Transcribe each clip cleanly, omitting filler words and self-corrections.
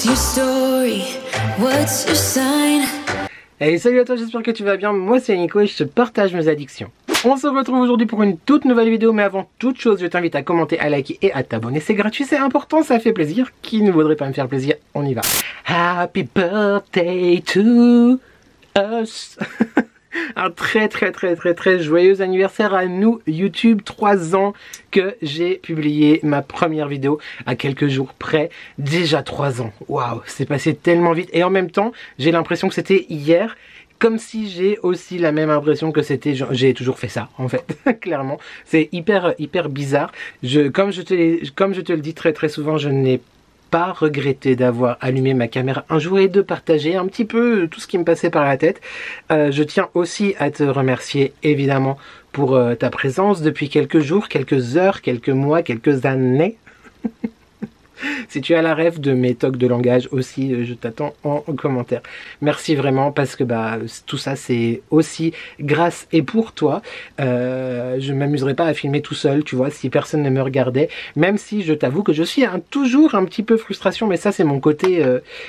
What's your story? What's your sign? Hey, salut à toi, j'espère que tu vas bien. Moi c'est Nico et je te partage mes addictions. On se retrouve aujourd'hui pour une toute nouvelle vidéo, mais avant toute chose, je t'invite à commenter, à liker et à t'abonner. C'est gratuit, c'est important, ça fait plaisir. Qui ne voudrait pas me faire plaisir? On y va. Happy birthday to us. Un très joyeux anniversaire à nous YouTube, 3 ans que j'ai publié ma première vidéo à quelques jours près. Déjà 3 ans, waouh, c'est passé tellement vite et en même temps j'ai l'impression que c'était hier. Comme si j'ai aussi la même impression que c'était, j'ai toujours fait ça en fait, clairement. C'est hyper bizarre. Comme je te le dis très souvent, je n'ai pas regretté d'avoir allumé ma caméra un jour et de partager un petit peu tout ce qui me passait par la tête. Je tiens aussi à te remercier évidemment pour ta présence depuis quelques jours, quelques heures, quelques mois, quelques années. Si tu as la rêve de mes tocs de langage aussi, je t'attends en commentaire. Merci vraiment parce que tout ça c'est aussi grâce et pour toi. Je ne m'amuserais pas à filmer tout seul, tu vois, si personne ne me regardait. Même si je t'avoue que je suis toujours un petit peu frustration, mais ça c'est mon côté,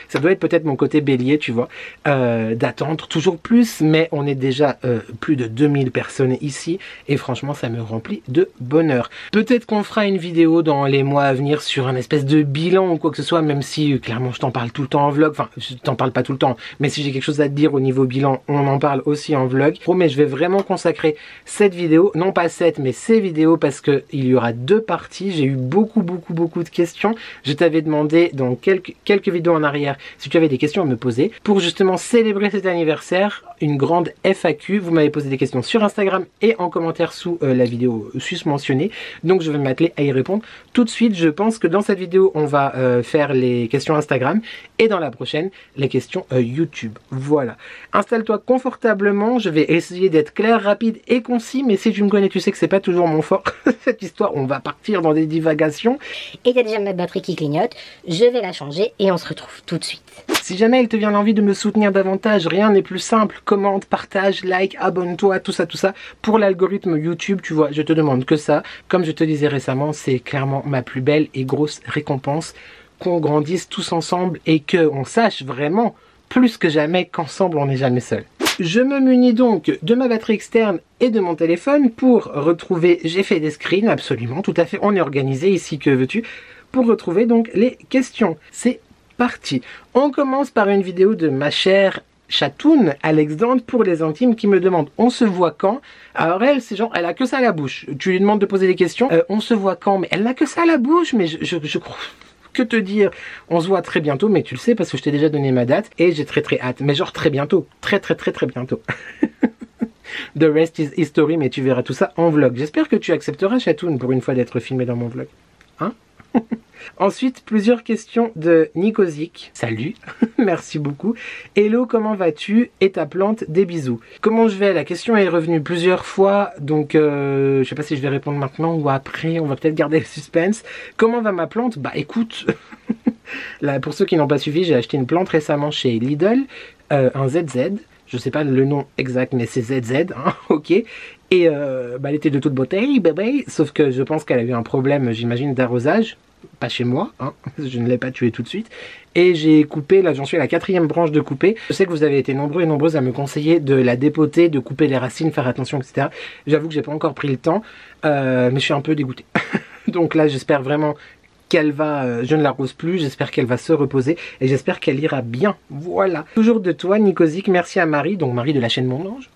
ça doit être peut-être mon côté bélier, tu vois, d'attendre toujours plus. Mais on est déjà plus de 2000 personnes ici et franchement ça me remplit de bonheur. Peut-être qu'on fera une vidéo dans les mois à venir sur un espèce de bilan ou quoi que ce soit, même si clairement je t'en parle tout le temps en vlog, enfin je t'en parle pas tout le temps, mais si j'ai quelque chose à te dire au niveau bilan, on en parle aussi en vlog. Mais je vais vraiment consacrer cette vidéo, non pas cette, mais ces vidéos, parce que il y aura 2 parties. J'ai eu beaucoup de questions. Je t'avais demandé dans quelques vidéos en arrière si tu avais des questions à me poser pour justement célébrer cet anniversaire, une grande FAQ. Vous m'avez posé des questions sur Instagram et en commentaire sous la vidéo sus-mentionnée, donc je vais m'atteler à y répondre tout de suite. Je pense que dans cette vidéo on va faire les questions Instagram et dans la prochaine les questions YouTube. Voilà, installe-toi confortablement, je vais essayer d'être clair, rapide et concis, mais si tu me connais tu sais que c'est pas toujours mon fort. Cette histoire, on va partir dans des divagations. Et il y a déjà ma batterie qui clignote, je vais la changer et on se retrouve tout de suite. Si jamais il te vient l'envie de me soutenir davantage, rien n'est plus simple. Commente, partage, like, abonne-toi, tout ça. Pour l'algorithme YouTube, tu vois, je te demande que ça. Comme je te disais récemment, c'est clairement ma plus belle et grosse récompense. Qu'on grandisse tous ensemble et qu'on sache vraiment, plus que jamais, qu'ensemble on n'est jamais seul. Je me munis donc de ma batterie externe et de mon téléphone pour retrouver, j'ai fait des screens, absolument, tout à fait, on est organisé ici, que veux-tu, pour retrouver donc les questions. C'est parti. On commence par une vidéo de ma chère chatoune Alexandre pour les intimes qui me demande on se voit quand. Alors elle, c'est genre, elle a que ça à la bouche. Tu lui demandes de poser des questions, on se voit quand, mais elle n'a que ça à la bouche, mais je crois... Que te dire, on se voit très bientôt, mais tu le sais parce que je t'ai déjà donné ma date et j'ai très hâte, mais genre très bientôt, très bientôt. The rest is history, mais tu verras tout ça en vlog. J'espère que tu accepteras, chatoune, pour une fois d'être filmé dans mon vlog. Hein? Ensuite, plusieurs questions de Nicozik. Salut, merci beaucoup. Hello, comment vas-tu? Et ta plante, des bisous. Comment je vais? La question est revenue plusieurs fois, donc je sais pas si je vais répondre maintenant ou après, on va peut-être garder le suspense. Comment va ma plante? Bah écoute, là, pour ceux qui n'ont pas suivi, j'ai acheté une plante récemment chez Lidl, un ZZ. Je sais pas le nom exact, mais c'est ZZ, hein, ok. Et elle était de toute beauté, bébé, sauf que je pense qu'elle a eu un problème, j'imagine, d'arrosage. Pas chez moi, hein, je ne l'ai pas tué tout de suite. Et j'ai coupé, là j'en suis à la 4e branche de couper. Je sais que vous avez été nombreux et nombreuses à me conseiller de la dépoter, de couper les racines, faire attention, etc. J'avoue que j'ai pas encore pris le temps, mais je suis un peu dégoûté. Donc là j'espère vraiment qu'elle va, je ne l'arrose plus, j'espère qu'elle va se reposer et j'espère qu'elle ira bien. Voilà. Toujours de toi Nicozik, merci à Marie, donc Marie de la chaîne Mon Ange,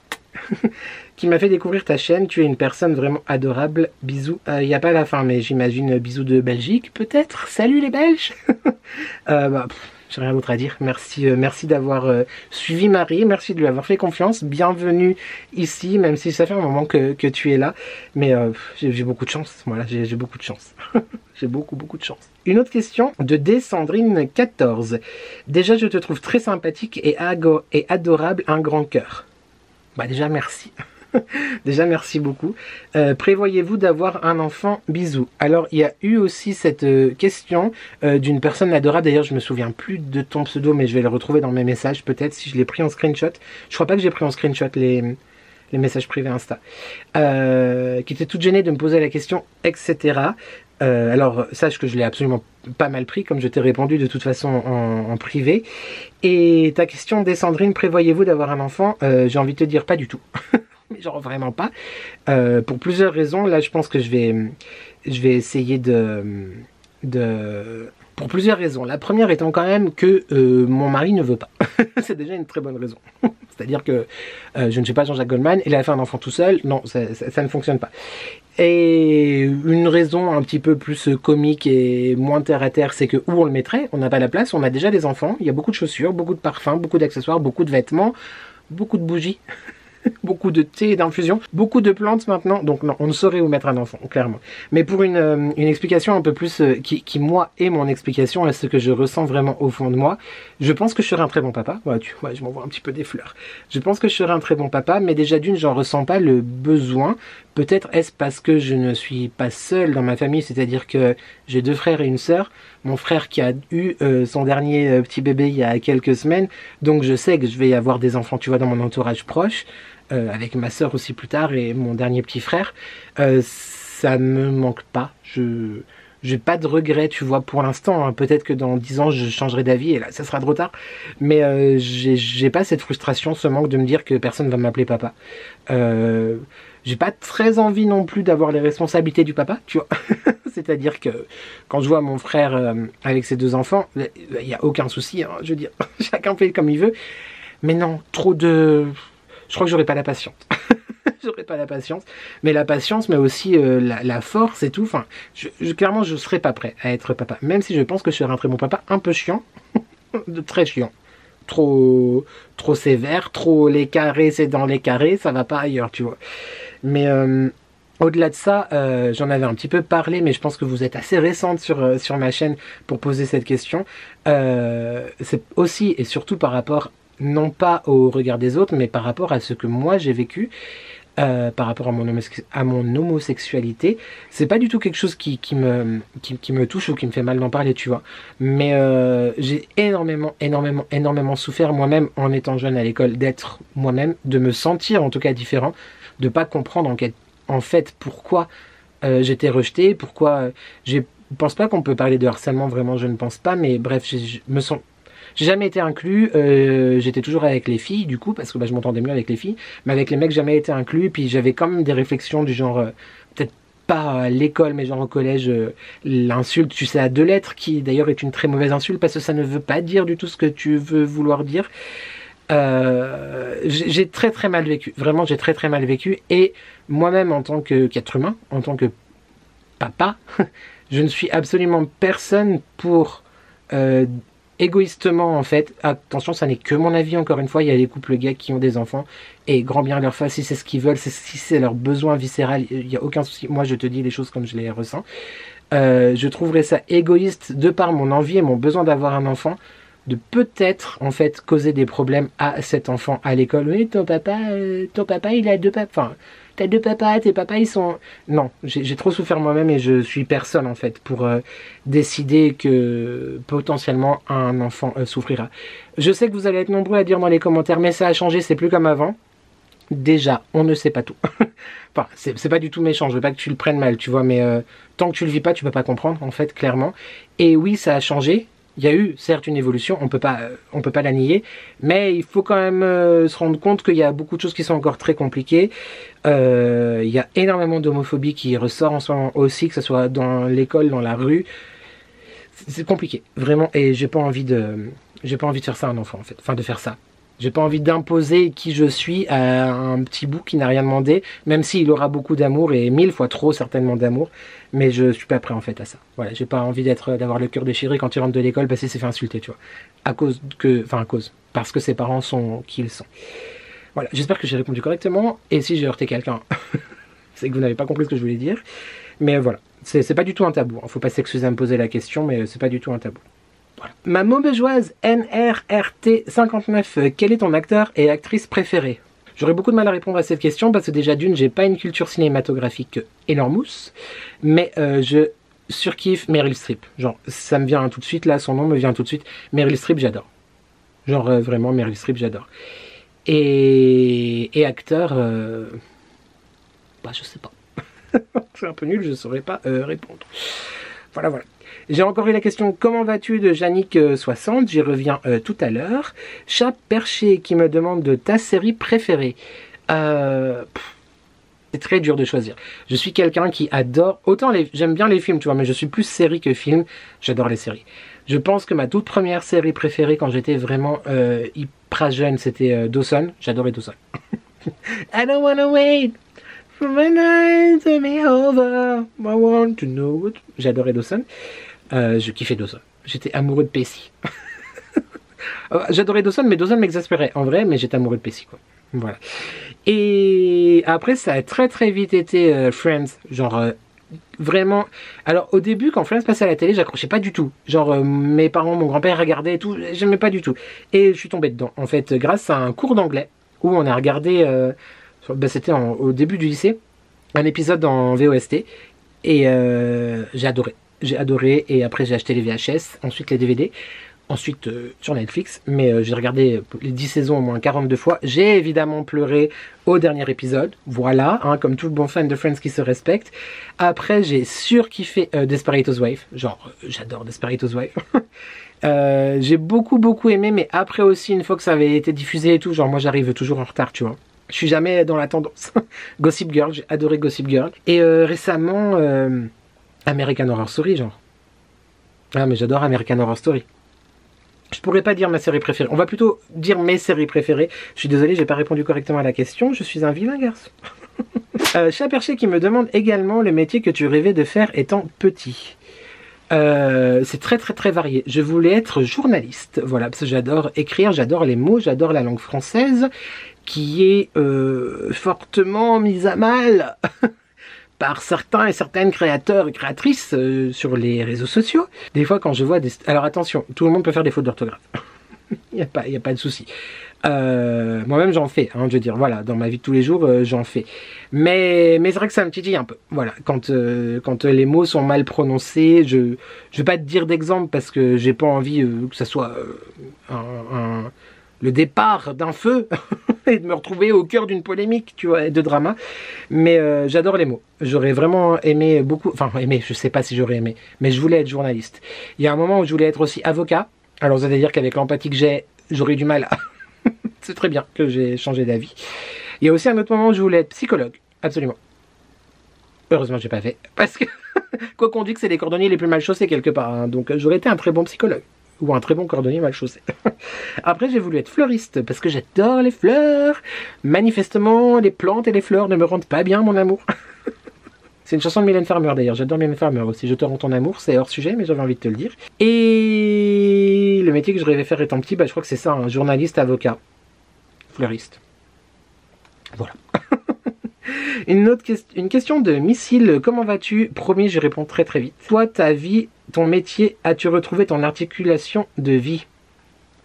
qui m'a fait découvrir ta chaîne. Tu es une personne vraiment adorable. Bisous. Il n'y a pas la fin, mais j'imagine bisous de Belgique, peut-être. Salut les Belges. J'ai rien d'autre à dire. Merci, merci d'avoir suivi Marie. Merci de lui avoir fait confiance. Bienvenue ici, même si ça fait un moment que tu es là. Mais j'ai beaucoup de chance. Voilà, j'ai beaucoup de chance. J'ai beaucoup de chance. Une autre question de Desandrine14. Déjà, je te trouve très sympathique et adorable, un grand cœur. Bah déjà, merci. Déjà, merci beaucoup. Prévoyez-vous d'avoir un enfant? Bisous. Alors, il y a eu aussi cette question d'une personne adorable. D'ailleurs, je me souviens plus de ton pseudo, mais je vais le retrouver dans mes messages, peut-être, si je l'ai pris en screenshot. Je crois pas que j'ai pris en screenshot les messages privés Insta. Qui était toute gênée de me poser la question, etc. Alors, sache que je l'ai absolument pas mal pris, comme je t'ai répondu de toute façon en privé. Et ta question des Sandrine, prévoyez-vous d'avoir un enfant? J'ai envie de te dire pas du tout. Mais genre vraiment pas. Pour plusieurs raisons. Là, je pense que je vais essayer pour plusieurs raisons. La première étant quand même que mon mari ne veut pas. C'est déjà une très bonne raison. C'est-à-dire que je ne suis pas Jean-Jacques Goldman, il a fait un enfant tout seul. Non, ça ne fonctionne pas. Et une raison un petit peu plus comique et moins terre à terre, c'est que où on le mettrait? On n'a pas la place, on a déjà des enfants, il y a beaucoup de chaussures, beaucoup de parfums, beaucoup d'accessoires, beaucoup de vêtements, beaucoup de bougies. Beaucoup de thé et d'infusion, beaucoup de plantes maintenant, donc non, on ne saurait où mettre un enfant, clairement. Mais pour une explication un peu plus qui moi est mon explication à ce que je ressens vraiment au fond de moi, je pense que je serai un très bon papa. Ouais, je m'envoie un petit peu des fleurs. Je pense que je serai un très bon papa, mais déjà d'une, j'en ressens pas le besoin. Peut-être est-ce parce que je ne suis pas seul dans ma famille, c'est-à-dire que j'ai 2 frères et une sœur. Mon frère qui a eu son dernier petit bébé il y a quelques semaines, donc je sais que je vais avoir des enfants, tu vois, dans mon entourage proche, avec ma sœur aussi plus tard et mon dernier petit frère. Ça me manque pas, j'ai pas de regrets, tu vois, pour l'instant. Hein. Peut-être que dans 10 ans, je changerai d'avis et là, ça sera trop tard. Mais j'ai pas cette frustration, ce manque de me dire que personne va m'appeler papa. J'ai pas très envie non plus d'avoir les responsabilités du papa, tu vois. C'est-à-dire que quand je vois mon frère avec ses 2 enfants, il n'y a aucun souci, hein, je veux dire, chacun fait comme il veut. Mais non, trop de... Je crois que j'aurais pas la patience. J'aurais pas la patience. Mais la patience, mais aussi la force et tout. Enfin, clairement, je serais pas prêt à être papa. Même si je pense que je serais un très bon papa, un peu chiant. Très chiant. Trop sévère, trop les carrés, c'est dans les carrés, ça va pas ailleurs, tu vois. Mais au-delà de ça, j'en avais un petit peu parlé, mais je pense que vous êtes assez récente sur ma chaîne pour poser cette question. C'est aussi et surtout par rapport, non pas au regard des autres, mais par rapport à ce que moi j'ai vécu, par rapport à mon homosexualité. C'est pas du tout quelque chose qui me touche ou qui me fait mal d'en parler, tu vois. Mais j'ai énormément souffert moi-même en étant jeune à l'école, d'être moi-même, de me sentir en tout cas différent, de pas comprendre en fait pourquoi j'étais rejeté, pourquoi je pense pas qu'on peut parler de harcèlement, vraiment je ne pense pas, mais bref, j'ai jamais été inclus, j'étais toujours avec les filles du coup, parce que je m'entendais mieux avec les filles, mais avec les mecs jamais été inclus, puis j'avais quand même des réflexions du genre, peut-être pas à l'école, mais genre au collège, l'insulte, tu sais, à 2 lettres, qui d'ailleurs est une très mauvaise insulte, parce que ça ne veut pas dire du tout ce que tu veux vouloir dire. J'ai très mal vécu, vraiment j'ai très mal vécu, et moi-même en tant qu'être humain, en tant que papa, je ne suis absolument personne pour égoïstement en fait, attention ça n'est que mon avis encore une fois, il y a des couples gays qui ont des enfants, et grand bien leur face, si c'est ce qu'ils veulent, si c'est leur besoin viscéral, il n'y a aucun souci, moi je te dis les choses comme je les ressens. Je trouverais ça égoïste de par mon envie et mon besoin d'avoir un enfant, de peut-être en fait causer des problèmes à cet enfant à l'école. Oui, ton papa il a 2 papas, enfin t'as 2 papas, tes papas ils sont... Non, j'ai trop souffert moi-même et je suis personne en fait pour décider que potentiellement un enfant souffrira. Je sais que vous allez être nombreux à dire dans les commentaires, mais ça a changé, c'est plus comme avant. Déjà, on ne sait pas tout. Enfin, c'est pas du tout méchant, je veux pas que tu le prennes mal, tu vois, mais tant que tu le vis pas, tu peux pas comprendre en fait, clairement. Et oui, ça a changé. Il y a eu certes une évolution, on peut pas la nier, mais il faut quand même se rendre compte qu'il y a beaucoup de choses qui sont encore très compliquées. Il y a énormément d'homophobie qui ressort en ce moment aussi, que ce soit dans l'école, dans la rue. C'est compliqué, vraiment, et j'ai pas envie de faire ça à un enfant en fait, enfin de faire ça. J'ai pas envie d'imposer qui je suis à un petit bout qui n'a rien demandé, même s'il aura beaucoup d'amour et 1000 fois trop certainement d'amour, mais je suis pas prêt en fait à ça. Voilà, j'ai pas envie d'avoir le cœur déchiré quand il rentre de l'école parce qu'il s'est fait insulter, tu vois. Parce que ses parents sont qui ils sont. Voilà, j'espère que j'ai répondu correctement, et si j'ai heurté quelqu'un, c'est que vous n'avez pas compris ce que je voulais dire. Mais voilà, c'est pas du tout un tabou, hein. Faut pas s'excuser à me poser la question, mais c'est pas du tout un tabou. Voilà. Ma mauvaisoise NRRT59, quel est ton acteur et actrice préféré? J'aurais beaucoup de mal à répondre à cette question parce que déjà d'une, j'ai pas une culture cinématographique énormous, mais je surkiffe Meryl Streep. Genre, ça me vient tout de suite, là, son nom me vient tout de suite. Meryl Streep, j'adore. Genre, vraiment, Meryl Streep, j'adore. Et acteur, je sais pas. C'est un peu nul, je ne saurais pas répondre. Voilà, voilà. J'ai encore eu la question « Comment vas-tu » de Yannick60, j'y reviens tout à l'heure. Chat Perché qui me demande de ta série préférée. C'est très dur de choisir. Je suis quelqu'un qui adore... Autant j'aime bien les films, tu vois, mais je suis plus série que film. J'adore les séries. Je pense que ma toute première série préférée quand j'étais vraiment hyper jeune, c'était Dawson. J'adorais Dawson. I don't wanna wait for my night to be over. I want to know what... J'adorais Dawson. Je kiffais Dawson. J'étais amoureux de Pacey. J'adorais Dawson, mais Dawson m'exaspérait en vrai, mais j'étais amoureux de Pacey, quoi. Voilà. Et après, ça a très très vite été Friends. Genre, vraiment. Alors, au début, quand Friends passait à la télé, j'accrochais pas du tout. Genre, mes parents, mon grand-père regardaient et tout. J'aimais pas du tout. Et je suis tombée dedans. En fait, grâce à un cours d'anglais où on a regardé, c'était au début du lycée, un épisode en VOST. Et j'ai adoré. J'ai adoré. Et après, j'ai acheté les VHS, ensuite les DVD. Ensuite sur Netflix, mais j'ai regardé les 10 saisons au moins 42 fois. J'ai évidemment pleuré au dernier épisode, voilà, hein, comme tout bon fan de Friends qui se respecte. Après, j'ai surkiffé Desperate Housewives, genre j'adore Desperate Housewives. J'ai beaucoup aimé, mais après aussi, une fois que ça avait été diffusé et tout, genre moi j'arrive toujours en retard, tu vois. Je suis jamais dans la tendance. Gossip Girl, j'ai adoré Gossip Girl. Et récemment, American Horror Story, genre. Ah, mais j'adore American Horror Story. Je pourrais pas dire ma série préférée. On va plutôt dire mes séries préférées. Je suis désolé, j'ai pas répondu correctement à la question. Je suis un vilain garçon. Chat Perché qui me demande également le métier que tu rêvais de faire étant petit. C'est très varié. Je voulais être journaliste. Voilà, parce que j'adore écrire, j'adore les mots, j'adore la langue française, qui est fortement mise à mal par certains et certaines créateurs et créatrices sur les réseaux sociaux. Des fois, quand je vois des... Alors attention, tout le monde peut faire des fautes d'orthographe. Il n'y a pas de souci. Moi-même, j'en fais. Hein, je veux dire, voilà, dans ma vie de tous les jours, j'en fais. Mais c'est vrai que ça me titille un peu. Voilà, quand les mots sont mal prononcés, je vais pas te dire d'exemple parce que j'ai pas envie que ça soit le départ d'un feu et de me retrouver au cœur d'une polémique, tu vois, et de drama. Mais j'adore les mots. J'aurais vraiment aimé beaucoup... Enfin, aimé, je sais pas si j'aurais aimé, mais je voulais être journaliste. Il y a un moment où je voulais être aussi avocat. Alors, c'est-à-dire qu'avec l'empathie que j'ai, j'aurais du mal à... C'est très bien que j'ai changé d'avis. Il y a aussi un autre moment où je voulais être psychologue. Absolument. Heureusement, j'ai pas fait. Parce que, quoi qu'on dit que c'est les cordonniers les plus mal chaussés quelque part. Hein. Donc, j'aurais été un très bon psychologue. Ou un très bon cordonnier mal chaussé. Après, j'ai voulu être fleuriste parce que j'adore les fleurs. Manifestement, les plantes et les fleurs ne me rendent pas bien, mon amour. C'est une chanson de Mylène Farmer d'ailleurs. J'adore Mylène Farmer aussi. Je te rends ton amour, c'est hors sujet, mais j'avais envie de te le dire. Et le métier que je rêvais faire étant petit, bah, je crois que c'est ça, un journaliste, avocat, fleuriste. Voilà. Une question de Missile. Comment vas-tu? Promis, je réponds très vite. Toi, ta vie, ton métier, as-tu retrouvé ton articulation de vie?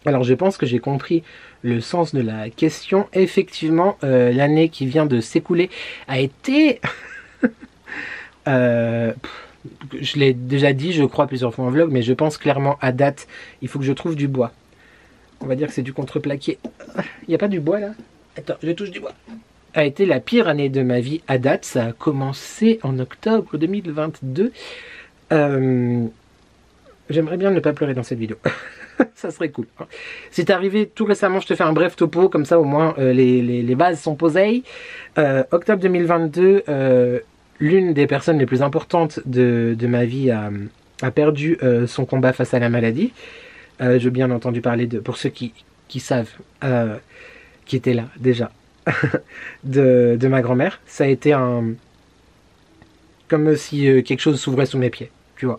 Alors, je pense que j'ai compris le sens de la question. Effectivement, l'année qui vient de s'écouler a été... je l'ai déjà dit, je crois, plusieurs fois en vlog, mais je pense clairement à date, il faut que je trouve du bois. On va dire que c'est du contreplaqué. Il n'y a pas du bois là? Attends, je touche du bois. A été la pire année de ma vie à date. Ça a commencé en octobre 2022. J'aimerais bien ne pas pleurer dans cette vidéo. Ça serait cool. C'est arrivé tout récemment, je te fais un bref topo, comme ça au moins les bases sont posées. Octobre 2022, l'une des personnes les plus importantes de ma vie a perdu son combat face à la maladie. J'ai bien entendu parler de, pour ceux qui savent, qui étaient là déjà, de ma grand-mère. Ça a été comme si quelque chose s'ouvrait sous mes pieds, tu vois.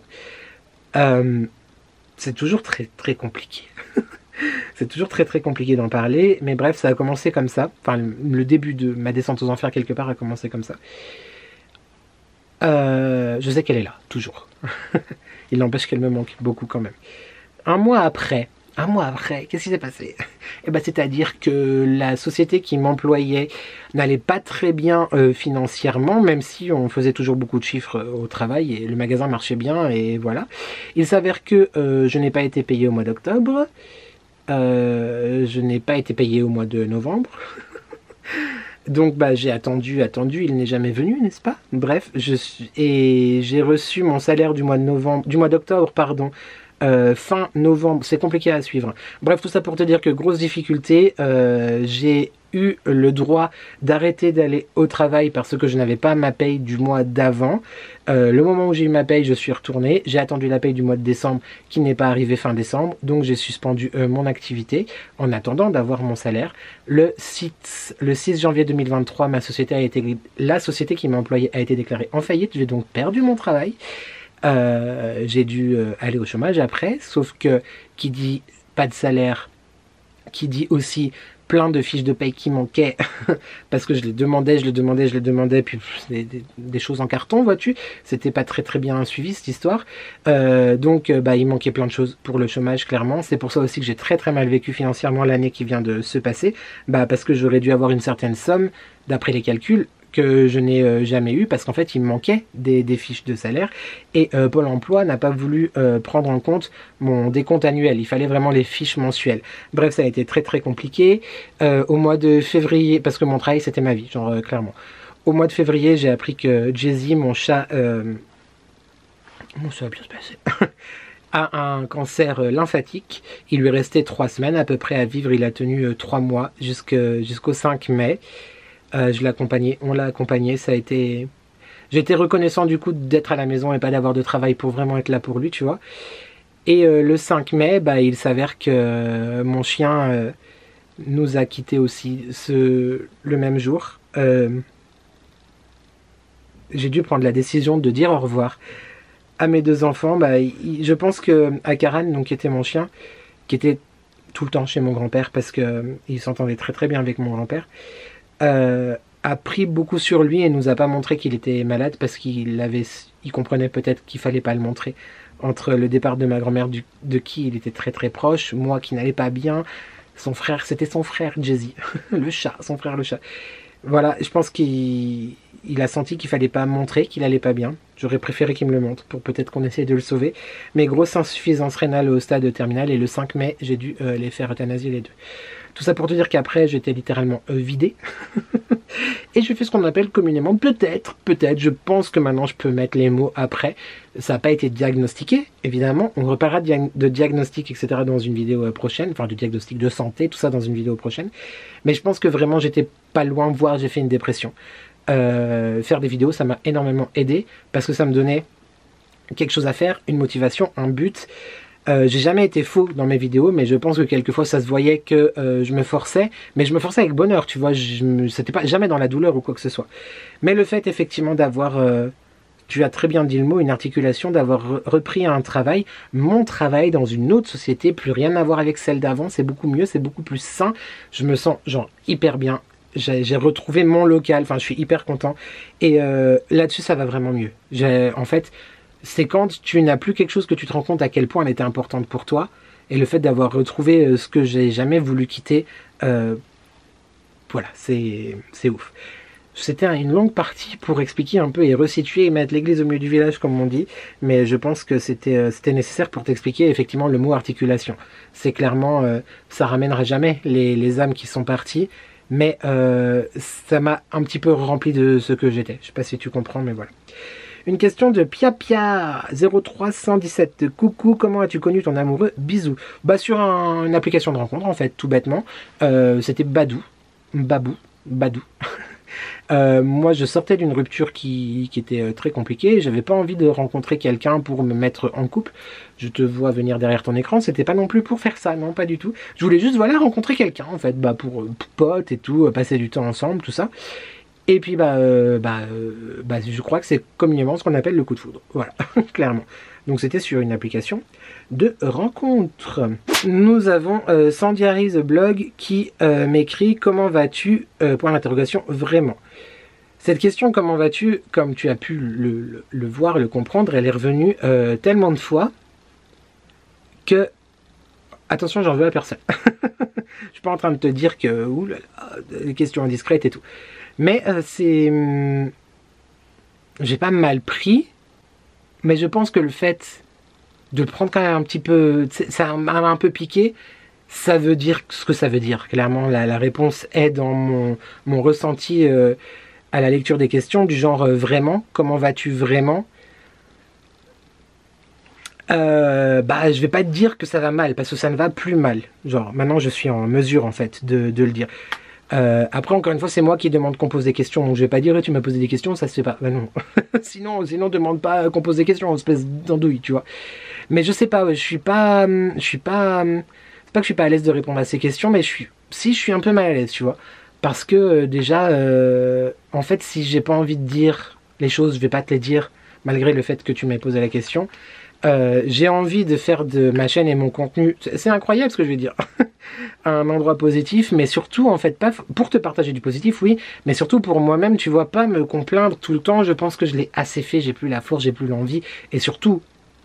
C'est toujours très compliqué. C'est toujours très compliqué d'en parler, mais bref, ça a commencé comme ça. Enfin, le début de ma descente aux enfers quelque part a commencé comme ça. Je sais qu'elle est là, toujours. Il n'empêche qu'elle me manque beaucoup quand même. Un mois après, qu'est-ce qui s'est passé? Eh ben, c'est-à-dire que la société qui m'employait n'allait pas très bien financièrement, même si on faisait toujours beaucoup de chiffres au travail et le magasin marchait bien et voilà. Il s'avère que je n'ai pas été payé au mois d'octobre, je n'ai pas été payé au mois de novembre. Donc bah j'ai attendu, il n'est jamais venu, n'est-ce pas? Bref, j'ai reçu mon salaire du mois d'octobre, pardon, fin novembre. C'est compliqué à suivre. Bref, tout ça pour te dire que grosse difficulté. J'ai eu le droit d'arrêter d'aller au travail parce que je n'avais pas ma paye du mois d'avant. Le moment où j'ai eu ma paye, je suis retourné. J'ai attendu la paye du mois de décembre qui n'est pas arrivée fin décembre. Donc j'ai suspendu mon activité en attendant d'avoir mon salaire. Le 6 janvier 2023, la société qui m'a employé a été déclarée en faillite. J'ai donc perdu mon travail. J'ai dû aller au chômage après. Sauf que qui dit pas de salaire, qui dit aussi plein de fiches de paye qui manquaient parce que je les demandais, puis des choses en carton, vois-tu, c'était pas très bien suivi cette histoire. Donc bah il manquait plein de choses pour le chômage, clairement. C'est pour ça aussi que j'ai très mal vécu financièrement l'année qui vient de se passer, bah parce que j'aurais dû avoir une certaine somme d'après les calculs que je n'ai jamais eu parce qu'en fait il me manquait des fiches de salaire et Pôle emploi n'a pas voulu prendre en compte mon décompte annuel, il fallait vraiment les fiches mensuelles. Bref, ça a été très compliqué. Au mois de février, parce que mon travail c'était ma vie, genre clairement. Au mois de février, j'ai appris que Jay-Z, mon chat, bon, ça va bien se passer, a un cancer lymphatique. Il lui restait 3 semaines à peu près à vivre, il a tenu 3 mois jusqu'au 5 mai. Je l'ai accompagné, on l'a accompagné, ça a été... J'étais reconnaissant du coup d'être à la maison et pas d'avoir de travail pour vraiment être là pour lui, tu vois. Et le 5 mai, bah, il s'avère que mon chien nous a quittés aussi le même jour. J'ai dû prendre la décision de dire au revoir à mes 2 enfants. Bah, je pense que Akaran, donc qui était mon chien, qui était tout le temps chez mon grand-père parce qu'il s'entendait très bien avec mon grand-père, a pris beaucoup sur lui et nous a pas montré qu'il était malade parce il comprenait peut-être qu'il fallait pas le montrer. Entre le départ de ma grand-mère de qui il était très proche, moi qui n'allais pas bien, son frère, c'était son frère Jay-Z, le chat, son frère le chat. Voilà, je pense qu'il a senti qu'il fallait pas montrer qu'il allait pas bien. J'aurais préféré qu'il me le montre pour peut-être qu'on essaye de le sauver. Mais grosse insuffisance rénale au stade terminal et le 5 mai, j'ai dû les faire euthanasier les 2. Tout ça pour te dire qu'après, j'étais littéralement vidé. Et je fais ce qu'on appelle communément, peut-être, je pense que maintenant je peux mettre les mots après. Ça n'a pas été diagnostiqué, évidemment. On reparlera de diagnostic, etc. dans une vidéo prochaine. Enfin, de diagnostic de santé, tout ça dans une vidéo prochaine. Mais je pense que vraiment, j'étais pas loin, voire j'ai fait une dépression. Faire des vidéos, ça m'a énormément aidé parce que ça me donnait quelque chose à faire, une motivation, un but. J'ai jamais été faux dans mes vidéos, mais je pense que quelquefois ça se voyait que je me forçais, mais je me forçais avec bonheur, tu vois, c'était pas jamais dans la douleur ou quoi que ce soit. Mais le fait effectivement d'avoir, tu as très bien dit le mot, une articulation, d'avoir repris un travail, mon travail dans une autre société, plus rien à voir avec celle d'avant, c'est beaucoup mieux, c'est beaucoup plus sain, je me sens genre hyper bien. J'ai retrouvé mon local, enfin je suis hyper content et là-dessus ça va vraiment mieux. En fait, c'est quand tu n'as plus quelque chose que tu te rends compte à quel point elle était importante pour toi et le fait d'avoir retrouvé ce que j'ai jamais voulu quitter, voilà, c'est ouf. C'était une longue partie pour expliquer un peu et resituer et mettre l'église au milieu du village comme on dit, mais je pense que c'était nécessaire pour t'expliquer effectivement le mot articulation. C'est clairement, ça ramènera jamais les âmes qui sont parties, mais ça m'a un petit peu rempli de ce que j'étais. Je sais pas si tu comprends, mais voilà. Une question de Pia 0317. Coucou, comment as-tu connu ton amoureux? Bisous. Bah sur une application de rencontre en fait, tout bêtement. C'était Badou. Moi je sortais d'une rupture qui était très compliquée. J'avais pas envie de rencontrer quelqu'un pour me mettre en couple. Je te vois venir derrière ton écran, c'était pas non plus pour faire ça, non pas du tout. Je voulais juste voilà rencontrer quelqu'un en fait, bah pour potes et tout, passer du temps ensemble, tout ça. Et puis je crois que c'est communément ce qu'on appelle le coup de foudre. Voilà, clairement. Donc c'était sur une application de rencontre. Nous avons Sandy Harry the blog qui m'écrit comment vas-tu point d'interrogation vraiment. Cette question comment vas-tu, comme tu as pu le voir, le comprendre, elle est revenue tellement de fois que attention, j'en veux à personne. Je suis pas en train de te dire que oulala, des questions indiscrètes et tout. Mais j'ai pas mal pris, mais je pense que le fait de le prendre quand même un petit peu, ça m'a un peu piqué, ça veut dire ce que ça veut dire. Clairement, la réponse est dans mon ressenti à la lecture des questions, du genre vraiment, comment vas-tu vraiment? Bah, je vais pas te dire que ça va mal, parce que ça ne va plus mal. Genre, maintenant, je suis en mesure, en fait, de le dire. Après, encore une fois, c'est moi qui demande qu'on pose des questions, donc je vais pas dire, tu m'as posé des questions, ça se fait pas. Bah non. sinon, demande pas qu'on pose des questions, espèce d'andouille, tu vois. Mais je sais pas, ouais, c'est pas que je suis pas à l'aise de répondre à ces questions, mais je suis un peu mal à l'aise, tu vois. Parce que, déjà, en fait, si j'ai pas envie de dire les choses, je vais pas te les dire, malgré le fait que tu m'aies posé la question. J'ai envie de faire de ma chaîne et mon contenu, c'est incroyable ce que je vais dire, un endroit positif, mais surtout en fait pas pour te partager du positif, oui, mais surtout pour moi-même, tu vois, pas me complaindre tout le temps. Je pense que je l'ai assez fait, j'ai plus la force, j'ai plus l'envie, et surtout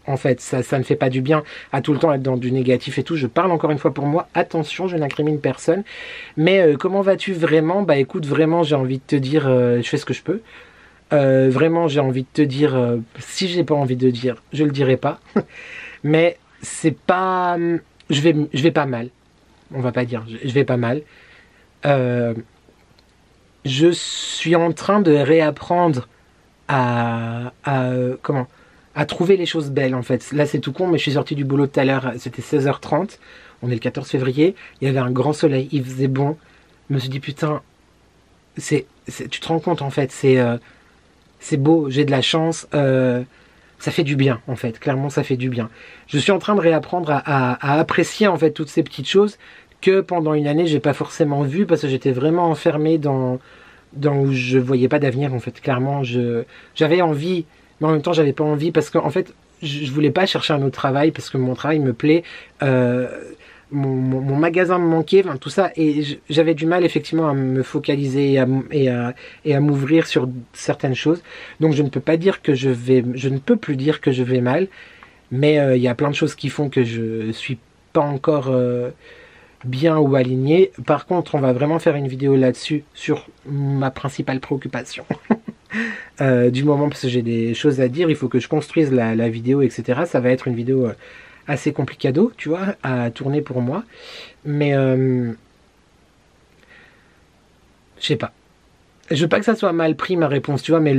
en fait ça ne fait pas du bien à tout le temps être dans du négatif et tout. Je parle encore une fois pour moi, attention, je n'incrimine personne, mais comment vas-tu vraiment? Bah écoute, vraiment j'ai envie de te dire, je fais ce que je peux. Vraiment, j'ai envie de te dire, si j'ai pas envie de dire, je le dirai pas. Mais c'est pas, je vais pas mal. On va pas dire, je vais pas mal. Je suis en train de réapprendre à trouver les choses belles en fait. Là, c'est tout con, mais je suis sorti du boulot tout à l'heure. C'était 16h30. On est le 14 février. Il y avait un grand soleil, il faisait bon. Je me suis dit putain, tu te rends compte en fait, c'est beau, j'ai de la chance, ça fait du bien en fait, clairement ça fait du bien. Je suis en train de réapprendre à apprécier en fait toutes ces petites choses que pendant une année j'ai pas forcément vues parce que j'étais vraiment enfermé dans où je voyais pas d'avenir en fait. Clairement j'avais envie, mais en même temps j'avais pas envie parce que en fait je voulais pas chercher un autre travail parce que mon travail me plaît. Mon magasin me manquait, enfin, tout ça, et j'avais du mal effectivement à me focaliser et à m'ouvrir sur certaines choses. Donc je ne peux pas dire que je ne peux plus dire que je vais mal, mais il y a plein de choses qui font que je suis pas encore bien ou aligné. Par contre, on va vraiment faire une vidéo là-dessus sur ma principale préoccupation. Du moment, parce que j'ai des choses à dire, il faut que je construise la vidéo, etc. Ça va être une vidéo assez complicado, tu vois, à tourner pour moi. Mais je sais pas. Je veux pas que ça soit mal pris ma réponse, tu vois, mais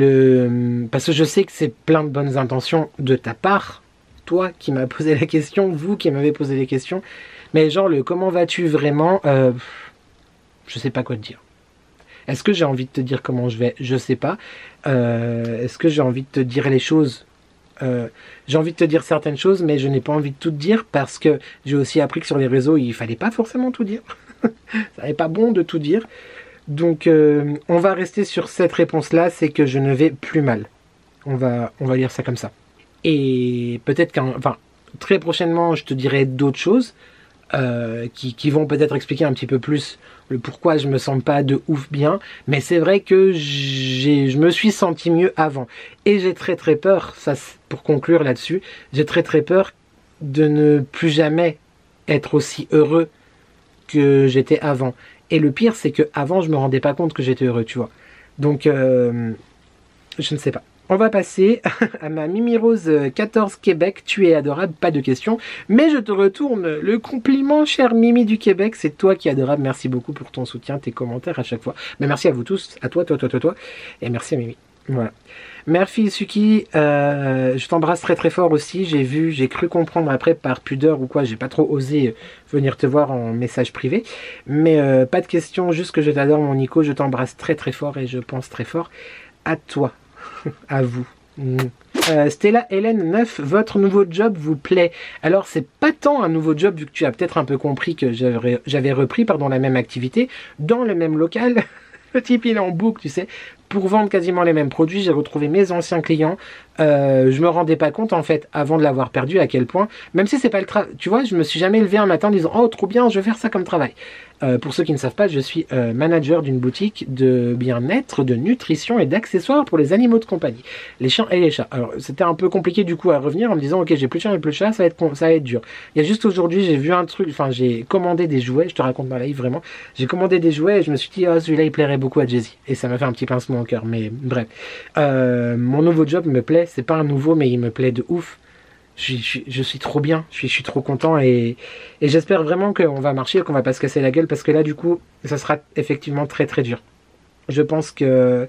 parce que je sais que c'est plein de bonnes intentions de ta part, toi qui m'as posé la question, vous qui m'avez posé les questions. Mais genre comment vas-tu vraiment, je sais pas quoi te dire. Est-ce que j'ai envie de te dire comment je vais? Je sais pas. Est-ce que j'ai envie de te dire les choses? J'ai envie de te dire certaines choses, mais je n'ai pas envie de tout te dire parce que j'ai aussi appris que sur les réseaux, il fallait pas forcément tout dire. Ça n'est pas bon de tout dire. Donc, on va rester sur cette réponse-là, c'est que je ne vais plus mal. On va lire ça comme ça. Et peut-être très prochainement, je te dirai d'autres choses qui vont peut-être expliquer un petit peu plus le pourquoi je me sens pas de ouf bien, mais c'est vrai que je me suis senti mieux avant et j'ai très très peur, ça pour conclure là-dessus, j'ai très très peur de ne plus jamais être aussi heureux que j'étais avant. Et le pire, c'est que avant je me rendais pas compte que j'étais heureux, tu vois. Donc je ne sais pas. On va passer à ma Mimi Rose 14 Québec. Tu es adorable, pas de questions. Mais je te retourne le compliment, cher Mimi du Québec. C'est toi qui es adorable. Merci beaucoup pour ton soutien, tes commentaires à chaque fois. Mais merci à vous tous, à toi. Et merci à Mimi. Voilà. Merci Suki, je t'embrasse très très fort aussi. J'ai cru comprendre après par pudeur ou quoi, j'ai pas trop osé venir te voir en message privé. Mais pas de questions, juste que je t'adore mon Nico. Je t'embrasse très très fort et je pense très fort à toi. À vous. Stella Hélène 9, votre nouveau job vous plaît? Alors c'est pas tant un nouveau job vu que tu as peut-être un peu compris que j'avais repris la même activité dans le même local. Le type il est en boucle, tu sais, pour vendre quasiment les mêmes produits. J'ai retrouvé mes anciens clients. Je me rendais pas compte en fait avant de l'avoir perdu à quel point, même si c'est pas le travail, tu vois, je me suis jamais levé un matin en disant oh trop bien, je vais faire ça comme travail. Pour ceux qui ne savent pas, je suis manager d'une boutique de bien-être, de nutrition et d'accessoires pour les animaux de compagnie, les chiens et les chats. Alors c'était un peu compliqué du coup à revenir en me disant ok j'ai plus de chiens et plus de chats, ça va être dur. Il y a juste aujourd'hui j'ai vu un truc, enfin j'ai commandé des jouets, je te raconte ma live vraiment, j'ai commandé des jouets et je me suis dit oh celui-là il plairait beaucoup à Jessie et ça m'a fait un petit pincement au cœur, mais bref. Mon nouveau job me plaît, c'est pas un nouveau mais il me plaît de ouf. je suis trop bien, je suis trop content et j'espère vraiment qu'on va marcher et qu'on va pas se casser la gueule parce que là du coup ça sera effectivement très très dur. Je pense que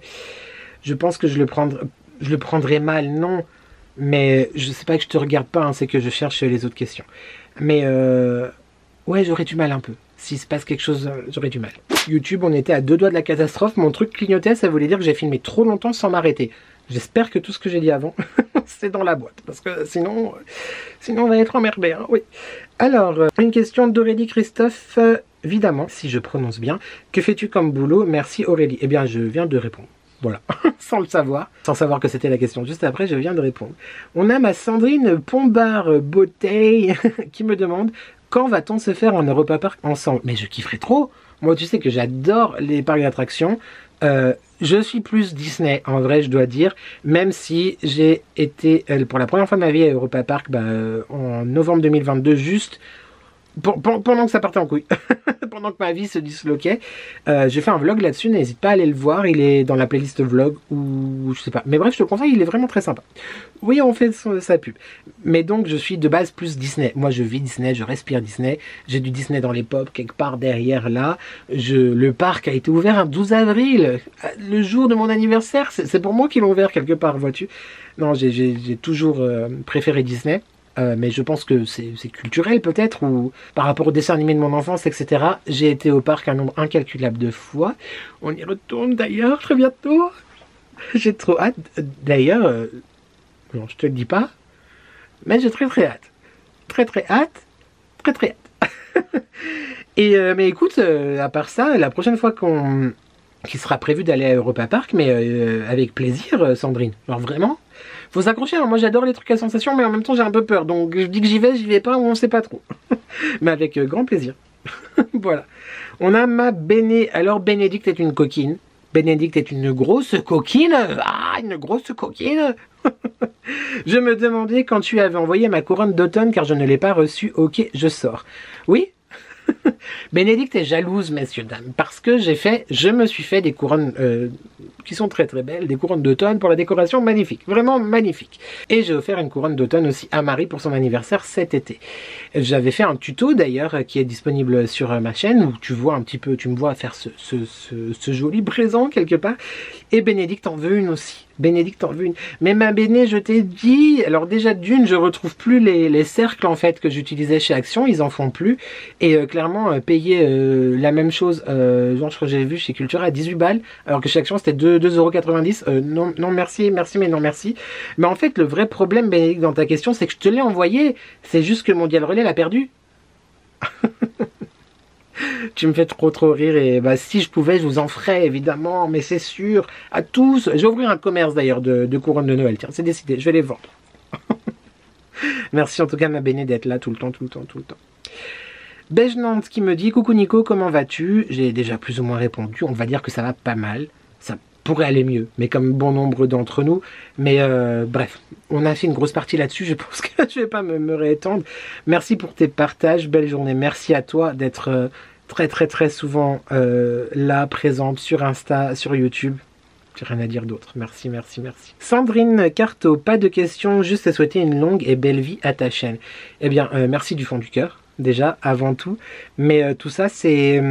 je le prendrai mal, non, mais je sais pas que je te regarde pas, hein, c'est que je cherche les autres questions. Mais ouais, j'aurais du mal un peu. S'il se passe quelque chose, j'aurais du mal. YouTube, on était à 2 doigts de la catastrophe. Mon truc clignotait, ça voulait dire que j'ai filmé trop longtemps sans m'arrêter. J'espère que tout ce que j'ai dit avant, c'est dans la boîte. Parce que sinon on va être emmerdé. Hein, oui. Alors, une question d'Aurélie Christophe. Évidemment, si je prononce bien. Que fais-tu comme boulot? Merci Aurélie. Eh bien, je viens de répondre. Voilà, sans le savoir. Sans savoir que c'était la question juste après, je viens de répondre. On a ma Sandrine Pombard-Bouteille qui me demande: quand va-t-on se faire un Europa Park ensemble? Mais je kifferais trop. Moi, tu sais que j'adore les parcs d'attractions. Je suis plus Disney, en vrai, je dois dire. Même si j'ai été, pour la première fois de ma vie à Europa Park, en novembre 2022, juste pendant que ça partait en couille. Pendant que ma vie se disloquait. J'ai fait un vlog là-dessus, n'hésite pas à aller le voir. Il est dans la playlist vlog ou je sais pas. Mais bref, je te le conseille, il est vraiment très sympa. Oui, on fait sa pub. Mais donc, je suis de base plus Disney. Moi, je vis Disney, je respire Disney. J'ai du Disney dans les pop, quelque part derrière là. Le parc a été ouvert un 12 avril, le jour de mon anniversaire. C'est pour moi qu'ils l'ont ouvert quelque part, vois-tu. Non, j'ai toujours préféré Disney. Mais je pense que c'est culturel peut-être, ou par rapport aux dessins animés de mon enfance, etc. J'ai été au parc un nombre incalculable de fois. On y retourne d'ailleurs très bientôt. J'ai trop hâte. D'ailleurs, non, je te le dis pas, mais j'ai très très hâte. Très très hâte. Très très hâte. Et mais écoute, à part ça, la prochaine fois qu'il sera prévu d'aller à Europa Park, mais avec plaisir, Sandrine. Alors vraiment, faut s'accrocher, hein. Moi j'adore les trucs à sensation, mais en même temps j'ai un peu peur. Donc je dis que j'y vais pas, ou on sait pas trop. Mais avec grand plaisir. Voilà. On a ma Béné. Alors Bénédicte est une coquine. Bénédicte est une grosse coquine. Ah, une grosse coquine. Je me demandais quand tu avais envoyé ma couronne d'automne car je ne l'ai pas reçue. Ok, je sors. Oui. Bénédicte est jalouse, messieurs, dames, parce que je me suis fait des couronnes qui sont très très belles, des couronnes d'automne pour la décoration, magnifique, vraiment magnifique. Et j'ai offert une couronne d'automne aussi à Marie pour son anniversaire cet été. J'avais fait un tuto d'ailleurs qui est disponible sur ma chaîne où tu vois un petit peu, tu me vois faire ce joli présent quelque part. Et Bénédicte en veut une aussi. Bénédicte en veut une. Mais ma Béné, je t'ai dit, alors déjà d'une, je retrouve plus les cercles en fait que j'utilisais chez Action, ils en font plus. Et clairement, payer la même chose, genre je crois que j'avais vu chez Cultura à 18 balles, alors que chez Action c'était 2,90 €. Non, non merci, merci, mais non merci. Mais en fait, le vrai problème, Bénédicte, dans ta question, c'est que je te l'ai envoyé. C'est juste que Mondial Relais l'a perdu. Tu me fais trop rire et bah si je pouvais je vous en ferais évidemment, mais c'est sûr, à tous. Je vais ouvrir un commerce d'ailleurs de couronnes de Noël, tiens c'est décidé, je vais les vendre. Merci en tout cas ma Béné d'être là tout le temps. Beige Nantes qui me dit: coucou Nico, comment vas-tu? J'ai déjà plus ou moins répondu, on va dire que ça va pas mal, ça pourrait aller mieux, mais comme bon nombre d'entre nous, mais bref, on a fait une grosse partie là-dessus, je pense que je vais pas me réétendre. Merci pour tes partages, belle journée, merci à toi d'être très souvent là, présente sur Insta, sur YouTube. J'ai rien à dire d'autre. Merci. Sandrine Carto, pas de questions, juste à souhaiter une longue et belle vie à ta chaîne. Eh bien, merci du fond du cœur, déjà, avant tout. Mais tout ça, c'est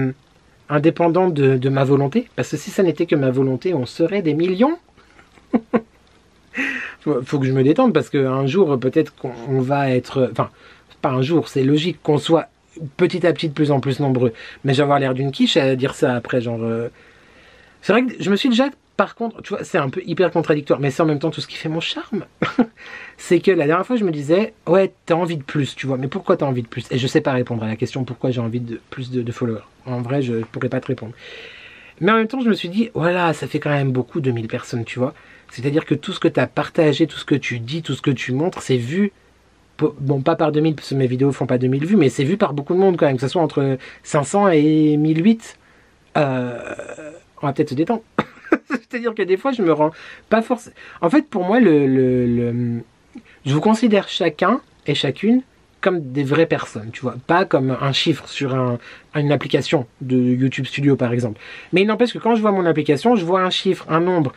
indépendant de ma volonté. Parce que si ça n'était que ma volonté, on serait des millions. Faut que je me détende, parce qu'un jour, peut-être qu'on va être... Enfin, pas un jour, c'est logique qu'on soit petit à petit de plus en plus nombreux. Mais j'ai avoir l'air d'une quiche à dire ça après, genre... C'est vrai que je me suis déjà... Par contre, tu vois, c'est un peu hyper contradictoire, mais c'est en même temps tout ce qui fait mon charme. C'est que la dernière fois, je me disais, ouais, t'as envie de plus, tu vois, mais pourquoi t'as envie de plus? Et je sais pas répondre à la question pourquoi j'ai envie de plus de followers. En vrai, je pourrais pas te répondre. Mais en même temps, je me suis dit, voilà, ça fait quand même beaucoup, 2000 personnes, tu vois. C'est-à-dire que tout ce que t'as partagé, tout ce que tu dis, tout ce que tu montres, c'est vu, bon, pas par 2000, parce que mes vidéos font pas 2000 vues, mais c'est vu par beaucoup de monde quand même, que ce soit entre 500 et 1008. On va peut-être se détendre. C'est-à-dire que des fois, je me rends pas forcément... En fait, pour moi, je vous considère chacun et chacune comme des vraies personnes, tu vois. Pas comme un chiffre sur une application de YouTube Studio, par exemple. Mais il n'empêche que quand je vois mon application, je vois un chiffre, un nombre.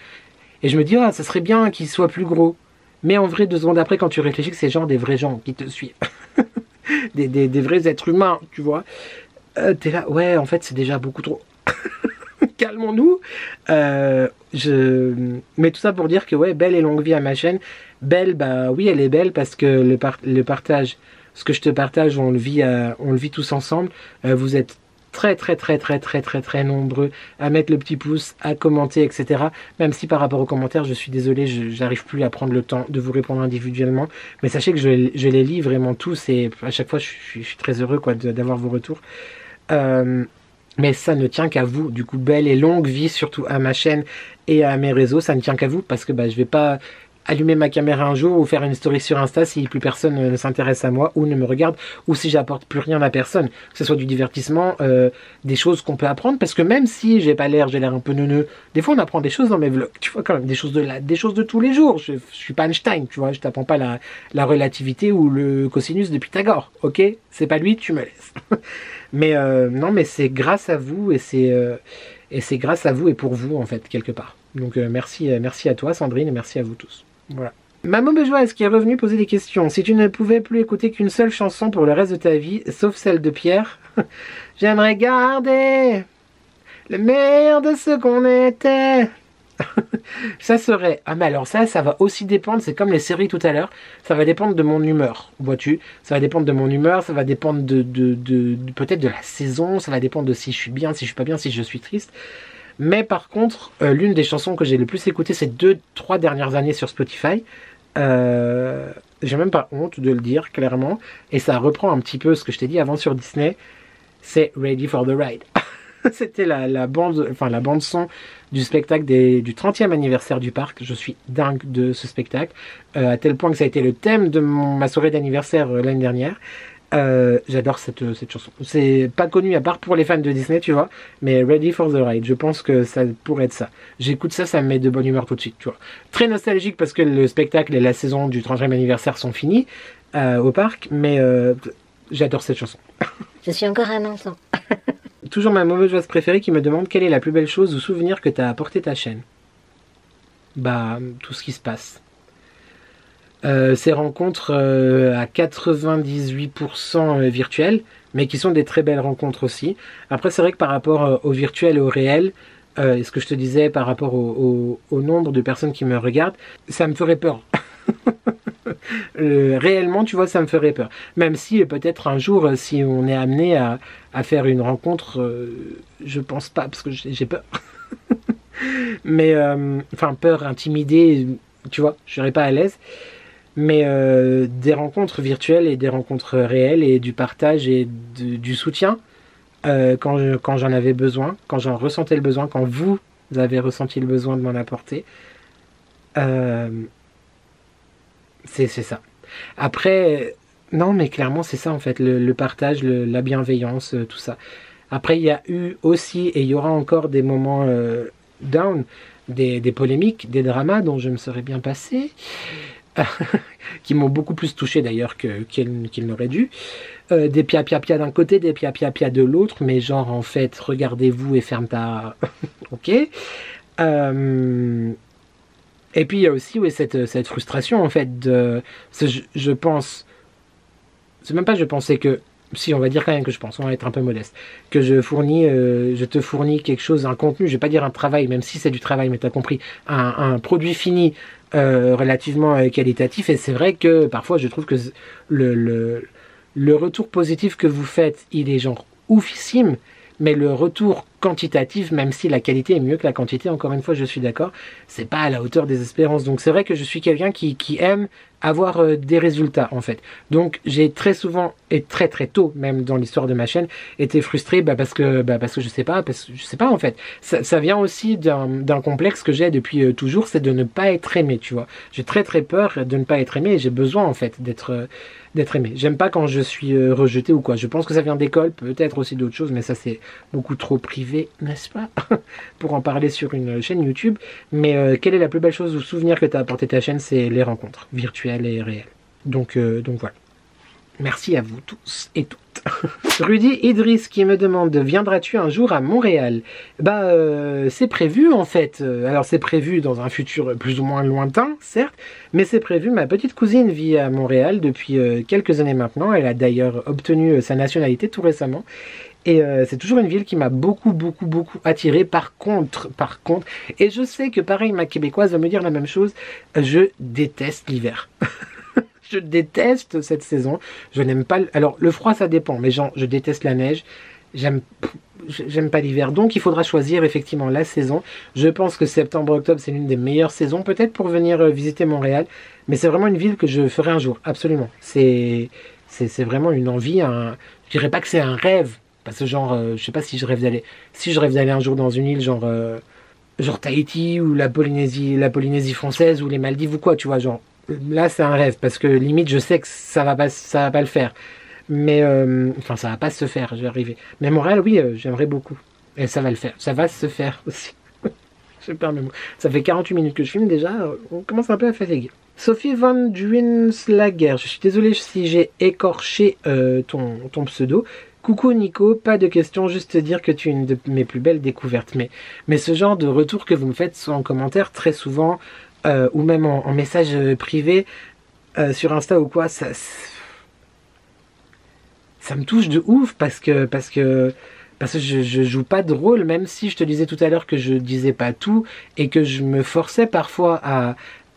Et je me dis, ah, ça serait bien qu'il soit plus gros. Mais en vrai, 2 secondes après, quand tu réfléchis que c'est genre des vrais gens qui te suivent. des vrais êtres humains, tu vois. T'es là, ouais, en fait, c'est déjà beaucoup trop. Calmons-nous. Mais tout ça pour dire que, ouais, belle et longue vie à ma chaîne. Belle, bah oui, elle est belle parce que le partage, ce que je te partage, on le vit tous ensemble. Vous êtes très nombreux à mettre le petit pouce, à commenter, etc. Même si par rapport aux commentaires, je suis désolé, j'arrive plus à prendre le temps de vous répondre individuellement. Mais sachez que je les lis vraiment tous et à chaque fois, je suis très heureux quoi d'avoir vos retours. Mais ça ne tient qu'à vous. Du coup, belle et longue vie, surtout à ma chaîne et à mes réseaux. Ça ne tient qu'à vous parce que bah, je vais pas allumer ma caméra un jour ou faire une story sur Insta si plus personne ne s'intéresse à moi ou ne me regarde ou si j'apporte plus rien à personne. Que ce soit du divertissement, des choses qu'on peut apprendre. Parce que même si j'ai l'air un peu neuneux, des fois on apprend des choses dans mes vlogs. Tu vois quand même, des choses de tous les jours. Je suis pas Einstein, tu vois. Je t'apprends pas la relativité ou le cosinus de Pythagore. Ok, c'est pas lui, tu me laisses. Mais non, mais c'est grâce à vous et c'est grâce à vous et pour vous en fait quelque part. Donc merci à toi Sandrine et merci à vous tous. Voilà. Maman Bejoise qui est revenue poser des questions. Si tu ne pouvais plus écouter qu'une seule chanson pour le reste de ta vie, sauf celle de Pierre, j'aimerais garder le meilleur de ce qu'on était. Ça serait... Ah mais alors ça va aussi dépendre, c'est comme les séries tout à l'heure, ça va dépendre de mon humeur, vois-tu. Ça va dépendre de mon humeur, ça va dépendre de peut-être de la saison, ça va dépendre de si je suis bien, si je suis pas bien, si je suis triste. Mais par contre, l'une des chansons que j'ai le plus écoutées ces 2-3 dernières années sur Spotify, j'ai même pas honte de le dire clairement, et ça reprend un petit peu ce que je t'ai dit avant sur Disney, c'est Ready for the Ride. C'était la bande son du spectacle du 30e anniversaire du parc. Je suis dingue de ce spectacle, à tel point que ça a été le thème de ma soirée d'anniversaire l'année dernière. J'adore cette chanson. C'est pas connu à part pour les fans de Disney, tu vois, mais Ready for the Ride, je pense que ça pourrait être ça. J'écoute ça, ça me met de bonne humeur tout de suite, tu vois. Très nostalgique parce que le spectacle et la saison du 30e anniversaire sont finis au parc, mais j'adore cette chanson. Je suis encore un enfant. Toujours ma mauvaise joie préférée qui me demande quelle est la plus belle chose ou souvenir que t'as apporté ta chaîne. Bah, tout ce qui se passe. Ces rencontres à 98% virtuelles, mais qui sont des très belles rencontres aussi. Après, c'est vrai que par rapport au virtuel et au réel, ce que je te disais par rapport au nombre de personnes qui me regardent, ça me ferait peur. Réellement, tu vois, ça me ferait peur. Même si peut-être un jour, si on est amené à faire une rencontre, je pense pas, parce que j'ai peur. Mais, enfin, peur, intimidée, tu vois, je serais pas à l'aise. Mais des rencontres virtuelles et des rencontres réelles et du partage et du soutien quand j'en avais besoin, quand j'en ressentais le besoin, quand vous avez ressenti le besoin de m'en apporter. C'est ça. Après, non mais clairement c'est ça en fait, le partage, la bienveillance, tout ça. Après il y a eu aussi et il y aura encore des moments down, des polémiques, des dramas dont je me serais bien passé. Qui m'ont beaucoup plus touché d'ailleurs qu'ils n'auraient dû. Des pia-pia-pia d'un côté, des pia-pia-pia de l'autre, mais genre en fait, regardez-vous et ferme ta... ok. Et puis il y a aussi ouais, cette frustration en fait de... Je pense... C'est même pas je pensais que... Si, on va dire quand même que je pense, on va être un peu modeste. Que je te fournis quelque chose, un contenu, je vais pas dire un travail, même si c'est du travail, mais tu as compris, un produit fini relativement qualitatif. Et c'est vrai que parfois je trouve que le retour positif que vous faites, il est genre oufissime, mais le retour quantitatif, même si la qualité est mieux que la quantité, encore une fois je suis d'accord, c'est pas à la hauteur des espérances. Donc c'est vrai que je suis quelqu'un qui aime avoir des résultats en fait. Donc j'ai très souvent et très tôt même dans l'histoire de ma chaîne été frustré parce que je sais pas en fait. Ça vient aussi d'un complexe que j'ai depuis toujours, c'est de ne pas être aimé, tu vois. J'ai très peur de ne pas être aimé et j'ai besoin en fait d'être aimé. J'aime pas quand je suis rejeté ou quoi. Je pense que ça vient d'école, peut-être aussi d'autres choses, mais ça c'est beaucoup trop privé, n'est-ce pas? Pour en parler sur une chaîne YouTube. Mais quelle est la plus belle chose ou souvenir que tu as apporté ta chaîne? C'est les rencontres virtuelles et réelles. Donc voilà. Merci à vous tous et toutes. Rudy Idriss qui me demande, viendras-tu un jour à Montréal? Bah, c'est prévu en fait. Alors c'est prévu dans un futur plus ou moins lointain, certes, mais c'est prévu. Ma petite cousine vit à Montréal depuis quelques années maintenant. Elle a d'ailleurs obtenu sa nationalité tout récemment. Et c'est toujours une ville qui m'a beaucoup attiré. Par contre, et je sais que pareil, ma québécoise va me dire la même chose, je déteste l'hiver. Je déteste cette saison. Je n'aime pas... Alors, le froid, ça dépend. Mais genre, je déteste la neige. J'aime pas l'hiver. Donc, il faudra choisir effectivement la saison. Je pense que septembre-octobre, c'est l'une des meilleures saisons peut-être pour venir visiter Montréal. Mais c'est vraiment une ville que je ferai un jour. Absolument. C'est vraiment une envie. Je dirais pas que c'est un rêve. Parce que genre, je sais pas si je rêve d'aller... Si je rêve d'aller un jour dans une île genre Tahiti ou la Polynésie française ou les Maldives ou quoi, tu vois, genre... Là, c'est un rêve, parce que limite, je sais que ça va pas le faire. Mais, enfin, ça va pas se faire, je vais arriver. Mais Montréal, oui, j'aimerais beaucoup. Et ça va le faire. Ça va se faire aussi. Je perds mes mots. Ça fait 48 minutes que je filme déjà, on commence un peu à fatiguer. Sophie Van Duinslager, je suis désolée si j'ai écorché ton pseudo. Coucou Nico, pas de questions, juste te dire que tu es une de mes plus belles découvertes. Mais ce genre de retour que vous me faites, soit en commentaire, très souvent... ou même en message privé sur Insta ou quoi, ça me touche de ouf parce que je joue pas de rôle, même si je te disais tout à l'heure que je disais pas tout et que je me forçais parfois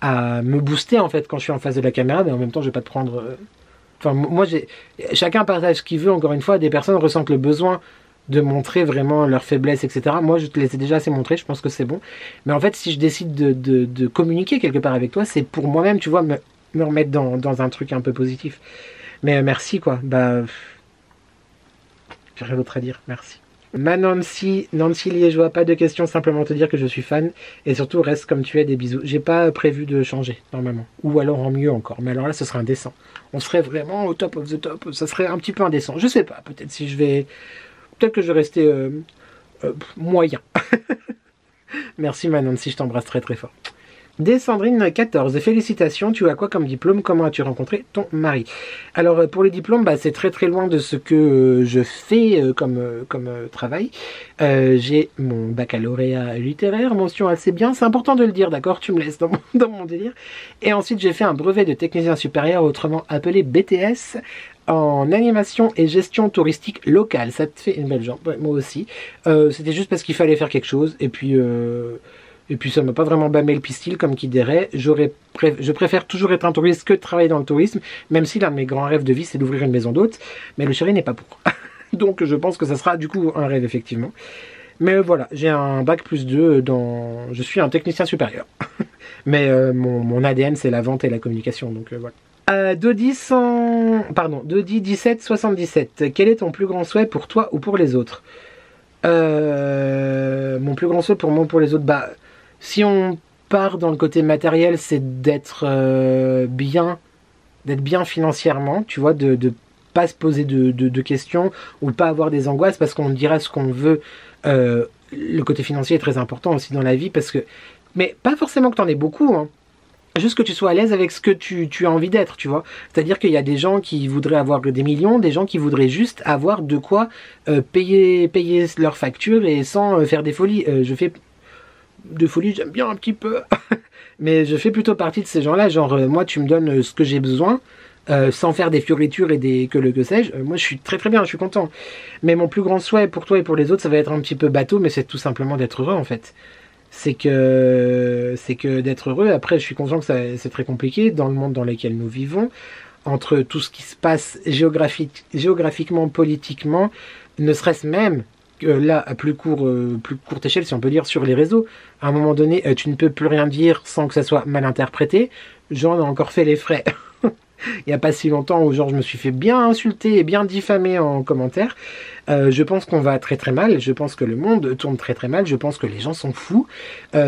à me booster en fait quand je suis en face de la caméra, mais en même temps je vais pas te prendre... Enfin moi chacun partage ce qu'il veut, encore une fois, des personnes ressentent le besoin de montrer vraiment leurs faiblesses, etc. Moi, je te les ai déjà assez montrées, je pense que c'est bon. Mais en fait, si je décide de communiquer quelque part avec toi, c'est pour moi-même, tu vois, me remettre dans un truc un peu positif. Mais merci, quoi. Bah, j'ai rien d'autre à dire, merci. Nancy Liégeois, pas de questions, simplement te dire que je suis fan. Et surtout, reste comme tu es, des bisous. J'ai pas prévu de changer, normalement. Ou alors en mieux encore. Mais alors là, ce serait indécent. On serait vraiment au top of the top. Ça serait un petit peu indécent. Je sais pas, peut-être si je vais... Peut-être que je vais rester moyen. Merci Manon, si je t'embrasse très très fort. Descendrine 14, félicitations, tu as quoi comme diplôme? Comment as-tu rencontré ton mari? Alors pour les diplômes, bah, c'est très très loin de ce que je fais comme travail. J'ai mon baccalauréat littéraire, mention assez bien, c'est important de le dire, d'accord? Tu me laisses dans mon délire. Et ensuite j'ai fait un brevet de technicien supérieur, autrement appelé BTS, en animation et gestion touristique locale. Ça te fait une belle jambe, ouais, moi aussi. C'était juste parce qu'il fallait faire quelque chose, et puis ça m'a pas vraiment bâmé le pistil, comme qui dirait. Je préfère toujours être un touriste que de travailler dans le tourisme, même si l'un de mes grands rêves de vie, c'est d'ouvrir une maison d'hôtes, mais le chéri n'est pas pour. Donc je pense que ça sera du coup un rêve, effectivement. Mais voilà, j'ai un bac plus 2 dans... Je suis un technicien supérieur. Mais mon ADN, c'est la vente et la communication, donc voilà. Dodi 1777, quel est ton plus grand souhait pour toi ou pour les autres? Mon plus grand souhait pour moi ou pour les autres, bah, si on part dans le côté matériel, c'est d'être bien financièrement, tu vois, de pas se poser de questions ou pas avoir des angoisses parce qu'on dira ce qu'on veut. Le côté financier est très important aussi dans la vie parce que, mais pas forcément que t'en aies beaucoup, hein. Juste que tu sois à l'aise avec ce que tu as envie d'être, tu vois. C'est-à-dire qu'il y a des gens qui voudraient avoir des millions, des gens qui voudraient juste avoir de quoi payer leurs factures et sans faire des folies. Je fais de folies, j'aime bien un petit peu. Mais je fais plutôt partie de ces gens-là. Genre, moi, tu me donnes ce que j'ai besoin, sans faire des fioritures et que sais-je. Moi, je suis très très bien, je suis content. Mais mon plus grand souhait pour toi et pour les autres, ça va être un petit peu bateau, mais c'est tout simplement d'être heureux, en fait. C'est que d'être heureux. Après, je suis conscient que c'est très compliqué dans le monde dans lequel nous vivons, entre tout ce qui se passe géographiquement, politiquement, ne serait-ce même que là, à plus courte échelle, si on peut dire, sur les réseaux. À un moment donné, tu ne peux plus rien dire sans que ça soit mal interprété. J'en ai encore fait les frais. Il n'y a pas si longtemps où genre je me suis fait bien insulter et bien diffamer en commentaire. Je pense qu'on va très très mal, je pense que le monde tourne très très mal, je pense que les gens sont fous.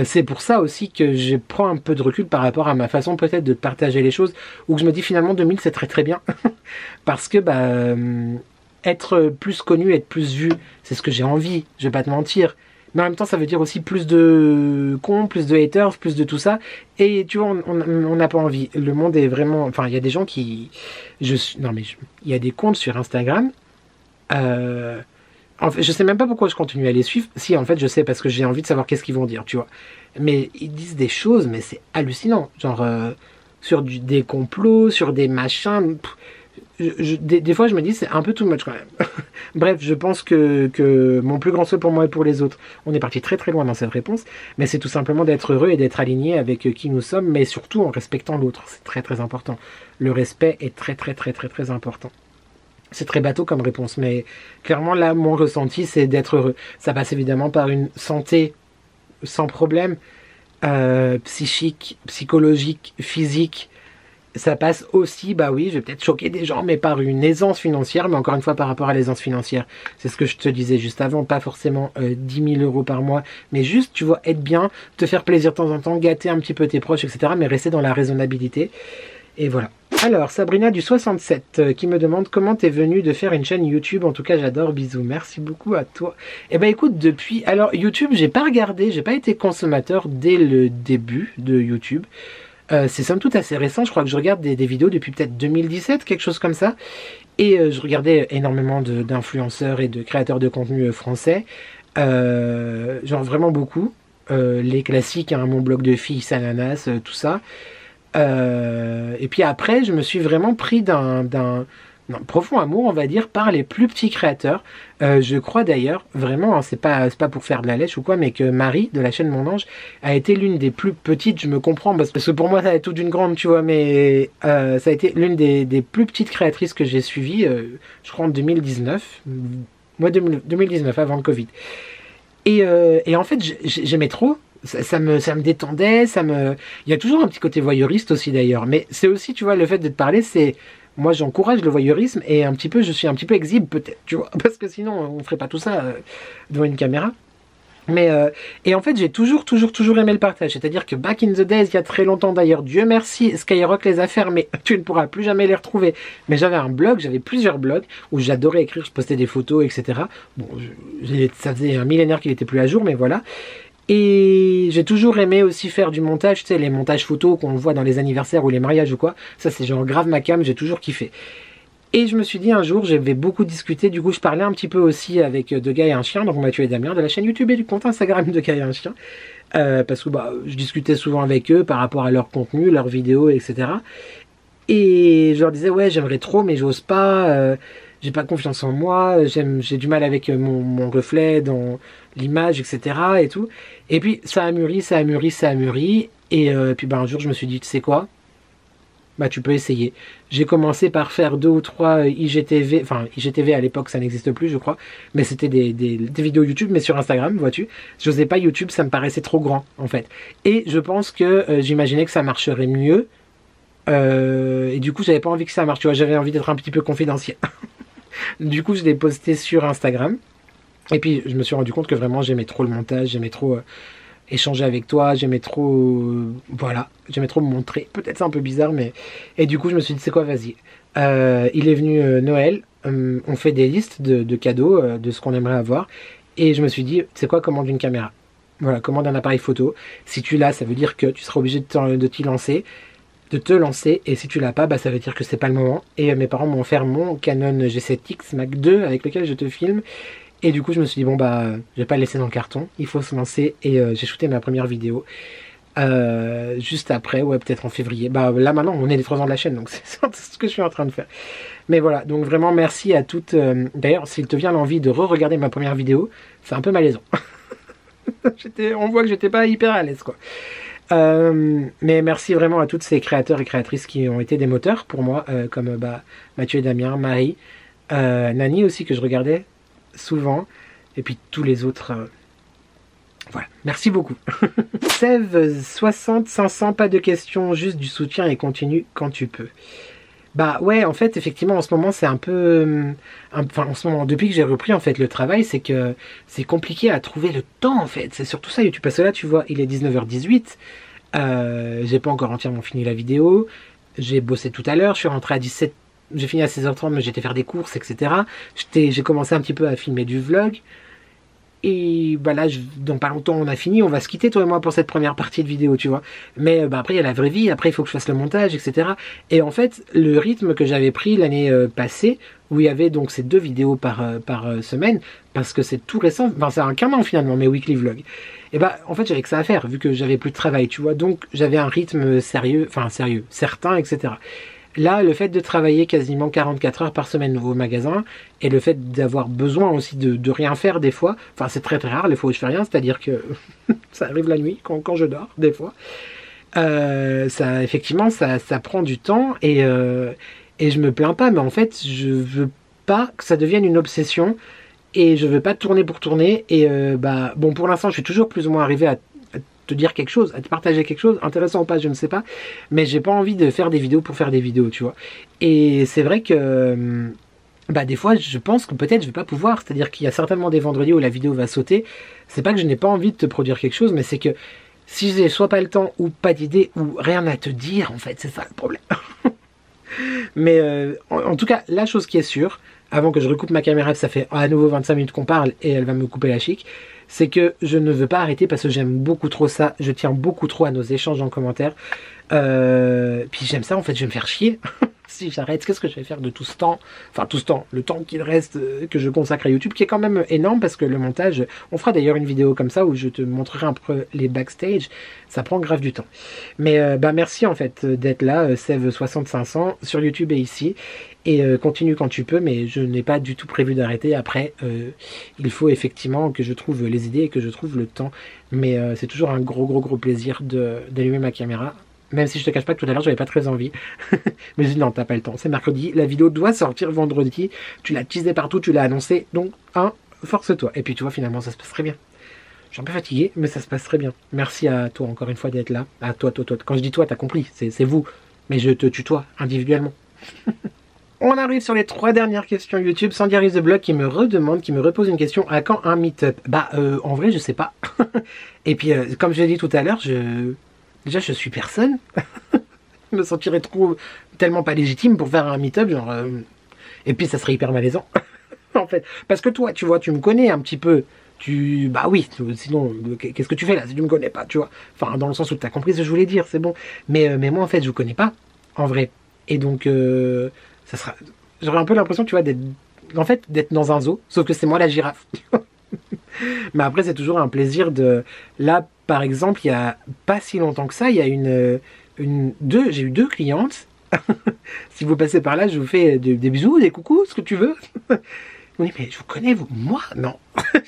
C'est pour ça aussi que je prends un peu de recul par rapport à ma façon peut-être de partager les choses, où je me dis finalement 2000 c'est très très bien. Parce que être plus connu, être plus vu, c'est ce que j'ai envie, je vais pas te mentir. Mais en même temps, ça veut dire aussi plus de cons, plus de haters, plus de tout ça. Et tu vois, on n'a pas envie. Le monde est vraiment... Enfin, il y a des gens qui... Il y a des comptes sur Instagram. En fait, je sais même pas pourquoi je continue à les suivre. Si, en fait, je sais parce que j'ai envie de savoir qu'est-ce qu'ils vont dire, tu vois. Mais ils disent des choses, mais c'est hallucinant. Genre, sur des complots, sur des machins. Des fois, je me dis, c'est un peu too much quand même. Bref, je pense que mon plus grand souhait pour moi et pour les autres, on est parti très très loin dans cette réponse, mais c'est tout simplement d'être heureux et d'être aligné avec qui nous sommes, mais surtout en respectant l'autre. C'est très très important. Le respect est très très très très très important. C'est très bateau comme réponse, mais clairement là, mon ressenti, c'est d'être heureux. Ça passe évidemment par une santé sans problème, psychique, psychologique, physique. Ça passe aussi, bah oui, je vais peut-être choquer des gens, mais par une aisance financière, mais encore une fois par rapport à l'aisance financière. C'est ce que je te disais juste avant, pas forcément 10 000 euros par mois, mais juste, tu vois, être bien, te faire plaisir de temps en temps, gâter un petit peu tes proches, etc., mais rester dans la raisonnabilité. Et voilà. Alors, Sabrina du 67 qui me demande comment t'es venue de faire une chaîne YouTube. En tout cas, j'adore, bisous. Merci beaucoup à toi. Eh ben écoute, depuis... Alors, YouTube, j'ai pas regardé, j'ai pas été consommateur dès le début de YouTube. C'est somme toute assez récent, je crois que je regarde des vidéos depuis peut-être 2017, quelque chose comme ça. Et je regardais énormément d'influenceurs et de créateurs de contenu français. Genre vraiment beaucoup. Les classiques, hein, mon blog de filles, Sananas, tout ça. Et puis après, je me suis vraiment pris d'un profond amour, on va dire, par les plus petits créateurs. Je crois d'ailleurs, vraiment, hein, c'est pas pour faire de la lèche ou quoi, mais que Marie, de la chaîne Mon Ange, a été l'une des plus petites, je me comprends, parce que pour moi, ça a été toute une grande, tu vois, mais ça a été l'une des plus petites créatrices que j'ai suivies, je crois en 2019, moi 2019, avant le Covid. Et en fait, j'aimais trop. Ça me détendait, il y a toujours un petit côté voyeuriste aussi d'ailleurs, mais c'est aussi, tu vois, le fait de te parler, c'est, moi j'encourage le voyeurisme et un petit peu, je suis un petit peu exhibe peut-être, tu vois, parce que sinon on ferait pas tout ça devant une caméra. Mais et en fait j'ai toujours aimé le partage, c'est-à-dire que back in the days, il y a très longtemps d'ailleurs, Dieu merci, Skyrock les a fermés, tu ne pourras plus jamais les retrouver, mais j'avais un blog, j'avais plusieurs blogs où j'adorais écrire, je postais des photos, etc. Bon, ça faisait un millénaire qu'il était plus à jour, mais voilà. Et j'ai toujours aimé aussi faire du montage, tu sais, les montages photos qu'on voit dans les anniversaires ou les mariages ou quoi. Ça, c'est genre grave ma cam, j'ai toujours kiffé. Et je me suis dit un jour, j'avais beaucoup discuté, du coup, je parlais un petit peu aussi avec Deux gars et un chien, donc Mathieu et Damien, de la chaîne YouTube et du compte Instagram Deux gars et un chien. Parce que bah, je discutais souvent avec eux par rapport à leur contenu, leurs vidéos, etc. Et je leur disais, ouais, j'aimerais trop, mais j'ose pas. J'ai pas confiance en moi, j'ai du mal avec mon reflet dans l'image, etc. et tout. Et puis ça a mûri, ça a mûri, ça a mûri. Et puis ben, un jour je me suis dit, tu sais quoi, bah tu peux essayer. J'ai commencé par faire 2 ou 3 IGTV, enfin IGTV à l'époque ça n'existe plus je crois, mais c'était des vidéos YouTube, mais sur Instagram, vois-tu. J'osais pas YouTube, ça me paraissait trop grand en fait. Et je pense que j'imaginais que ça marcherait mieux. Et du coup j'avais pas envie que ça marche, tu vois, j'avais envie d'être un petit peu confidentiel. Du coup, je l'ai posté sur Instagram. Et puis, je me suis rendu compte que vraiment, j'aimais trop le montage, j'aimais trop échanger avec toi, j'aimais trop... voilà, j'aimais trop me montrer. Peut-être c'est un peu bizarre, mais... Et du coup, je me suis dit, c'est quoi, vas-y. Il est venu Noël, on fait des listes de cadeaux, de ce qu'on aimerait avoir. Et je me suis dit, c'est quoi, commande une caméra. Voilà, commande un appareil photo. Si tu l'as, ça veut dire que tu seras obligé de t'y lancer. De te lancer, et si tu l'as pas, bah ça veut dire que c'est pas le moment. Et mes parents m'ont offert mon Canon G7X Mark II avec lequel je te filme, et du coup je me suis dit bon bah je vais pas le laisser dans le carton, il faut se lancer. Et j'ai shooté ma première vidéo juste après, ouais, peut-être en février. Bah là maintenant on est les 3 ans de la chaîne, donc c'est ce que je suis en train de faire. Mais voilà, donc vraiment merci à toutes. D'ailleurs s'il te vient l'envie de re-regarder ma première vidéo, c'est un peu malaisant. On voit que j'étais pas hyper à l'aise quoi. Mais merci vraiment à tous ces créateurs et créatrices qui ont été des moteurs pour moi, comme bah, Mathieu et Damien, Marie, Nani aussi que je regardais souvent, et puis tous les autres. Voilà, merci beaucoup. Sève 60 500, pas de questions, juste du soutien et continue quand tu peux. Bah ouais, en fait, effectivement, en ce moment, c'est un peu... Enfin, en ce moment, depuis que j'ai repris, en fait, le travail, c'est que c'est compliqué à trouver le temps, en fait. C'est surtout ça, YouTube. Parce que là, tu vois, il est 19h18. J'ai pas encore entièrement fini la vidéo. J'ai bossé tout à l'heure. Je suis rentré à 17... J'ai fini à 16h30, mais j'étais faire des courses, etc. J'ai commencé un petit peu à filmer du vlog. Et bah là, dans pas longtemps, on a fini, on va se quitter toi et moi pour cette première partie de vidéo, tu vois. Mais bah, après, il y a la vraie vie, après il faut que je fasse le montage, etc. Et en fait, le rythme que j'avais pris l'année passée, où il y avait donc ces 2 vidéos par semaine, parce que c'est tout récent, enfin c'est qu'un an finalement, mes weekly vlogs. Et bah en fait j'avais que ça à faire, vu que j'avais plus de travail, tu vois. Donc j'avais un rythme sérieux, certain, etc. Là, le fait de travailler quasiment 44 heures par semaine au magasin, et le fait d'avoir besoin aussi de rien faire des fois, enfin c'est très rare les fois où je fais rien, c'est-à-dire que ça arrive la nuit quand je dors, des fois, ça effectivement ça prend du temps, et je me plains pas, mais en fait je veux pas que ça devienne une obsession, et je veux pas tourner pour tourner, et bah bon, pour l'instant je suis toujours plus ou moins arrivé à te dire quelque chose, à te partager quelque chose, intéressant ou pas, je ne sais pas, mais j'ai pas envie de faire des vidéos pour faire des vidéos, tu vois. Et c'est vrai que bah des fois je pense que peut-être je vais pas pouvoir, c'est-à-dire qu'il y a certainement des vendredis où la vidéo va sauter. C'est pas que je n'ai pas envie de te produire quelque chose, mais c'est que si j'ai soit pas le temps ou pas d'idée ou rien à te dire, en fait, c'est ça le problème. Mais en tout cas, la chose qui est sûre, avant que je recoupe ma caméra, ça fait à nouveau 25 minutes qu'on parle et elle va me couper la chic, c'est que je ne veux pas arrêter parce que j'aime beaucoup trop ça, je tiens beaucoup trop à nos échanges en commentaire. Puis j'aime ça, en fait, je vais me faire chier. Si j'arrête, qu'est-ce que je vais faire de tout ce temps, enfin tout ce temps, le temps qu'il reste que je consacre à YouTube, qui est quand même énorme parce que le montage, on fera d'ailleurs une vidéo comme ça où je te montrerai un peu les backstage, ça prend grave du temps. Mais bah merci en fait d'être là, Sev6500 sur YouTube et ici, et continue quand tu peux, mais je n'ai pas du tout prévu d'arrêter. Après, il faut effectivement que je trouve les idées et que je trouve le temps, mais c'est toujours un gros plaisir d'allumer ma caméra. Même si je te cache pas que tout à l'heure j'avais pas très envie. Mais je dis non, t'as pas le temps. C'est mercredi, la vidéo doit sortir vendredi. Tu l'as teasé partout, tu l'as annoncé. Donc, force-toi. Et puis tu vois, finalement, ça se passe très bien. Je suis un peu fatigué, mais ça se passe très bien. Merci à toi encore une fois d'être là. À toi. Quand je dis toi, t'as compris. C'est vous. Mais je te tutoie individuellement. On arrive sur les 3 dernières questions YouTube. Sandy Harris The Blog qui me redemande, qui me repose une question. À quand un meet-up? Bah, en vrai, je sais pas. Et puis, comme je l'ai dit tout à l'heure, déjà, je suis personne. Je me sentirais tellement pas légitime pour faire un meet-up, genre... Et puis, ça serait hyper malaisant, en fait. Parce que toi, tu vois, tu me connais un petit peu. Bah oui, sinon, qu'est-ce que tu fais là si tu me connais pas, tu vois? Enfin, dans le sens où tu as compris ce que je voulais dire, c'est bon. Mais moi, en fait, je vous connais pas, en vrai. Et donc, ça sera... J'aurais un peu l'impression, tu vois, d'être dans un zoo, sauf que c'est moi la girafe. Mais après, c'est toujours un plaisir de... Là, par exemple, il y a pas si longtemps que ça, il y a j'ai eu 2 clientes. Si vous passez par là, je vous fais des bisous, des coucous, ce que tu veux. Oui, mais je vous connais, vous. Moi, non.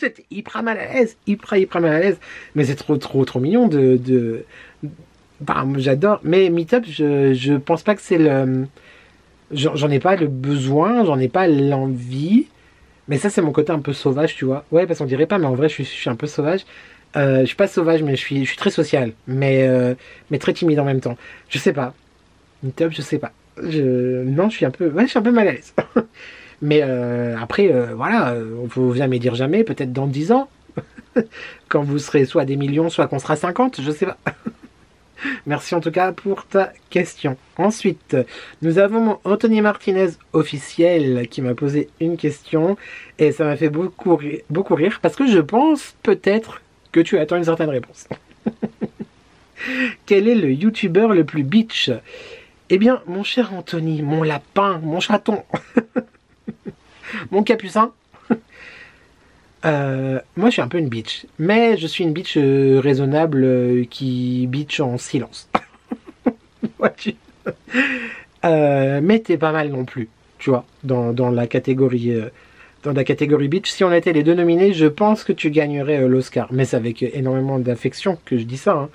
J'étais hyper mal à l'aise, hyper mal à l'aise. Mais c'est trop mignon Bah, j'adore. Mais Meetup, je pense pas que c'est le... J'en ai pas le besoin, j'en ai pas l'envie. Mais ça, c'est mon côté un peu sauvage, tu vois. Ouais, parce qu'on dirait pas, mais en vrai, je suis un peu sauvage. Je suis pas sauvage, mais je suis très social. Mais très timide en même temps. Je sais pas. Meetup, je sais pas. Non, je suis un peu mal à l'aise. Mais après, voilà, on peut jamais dire jamais. Peut-être dans 10 ans. Quand vous serez soit des millions, soit qu'on sera 50, je sais pas. Merci en tout cas pour ta question. Ensuite, nous avons Anthony Martinez officiel qui m'a posé une question et ça m'a fait beaucoup rire parce que je pense peut-être que tu attends une certaine réponse. Quel est le youtubeur le plus bitch? Eh bien, mon cher Anthony, mon lapin, mon chaton, mon capucin, moi je suis un peu une bitch, mais je suis une bitch raisonnable qui bitch en silence. Mais t'es pas mal non plus, tu vois, dans la catégorie bitch. Si on était les 2 nominés, je pense que tu gagnerais l'Oscar, mais c'est avec énormément d'affection que je dis ça, hein.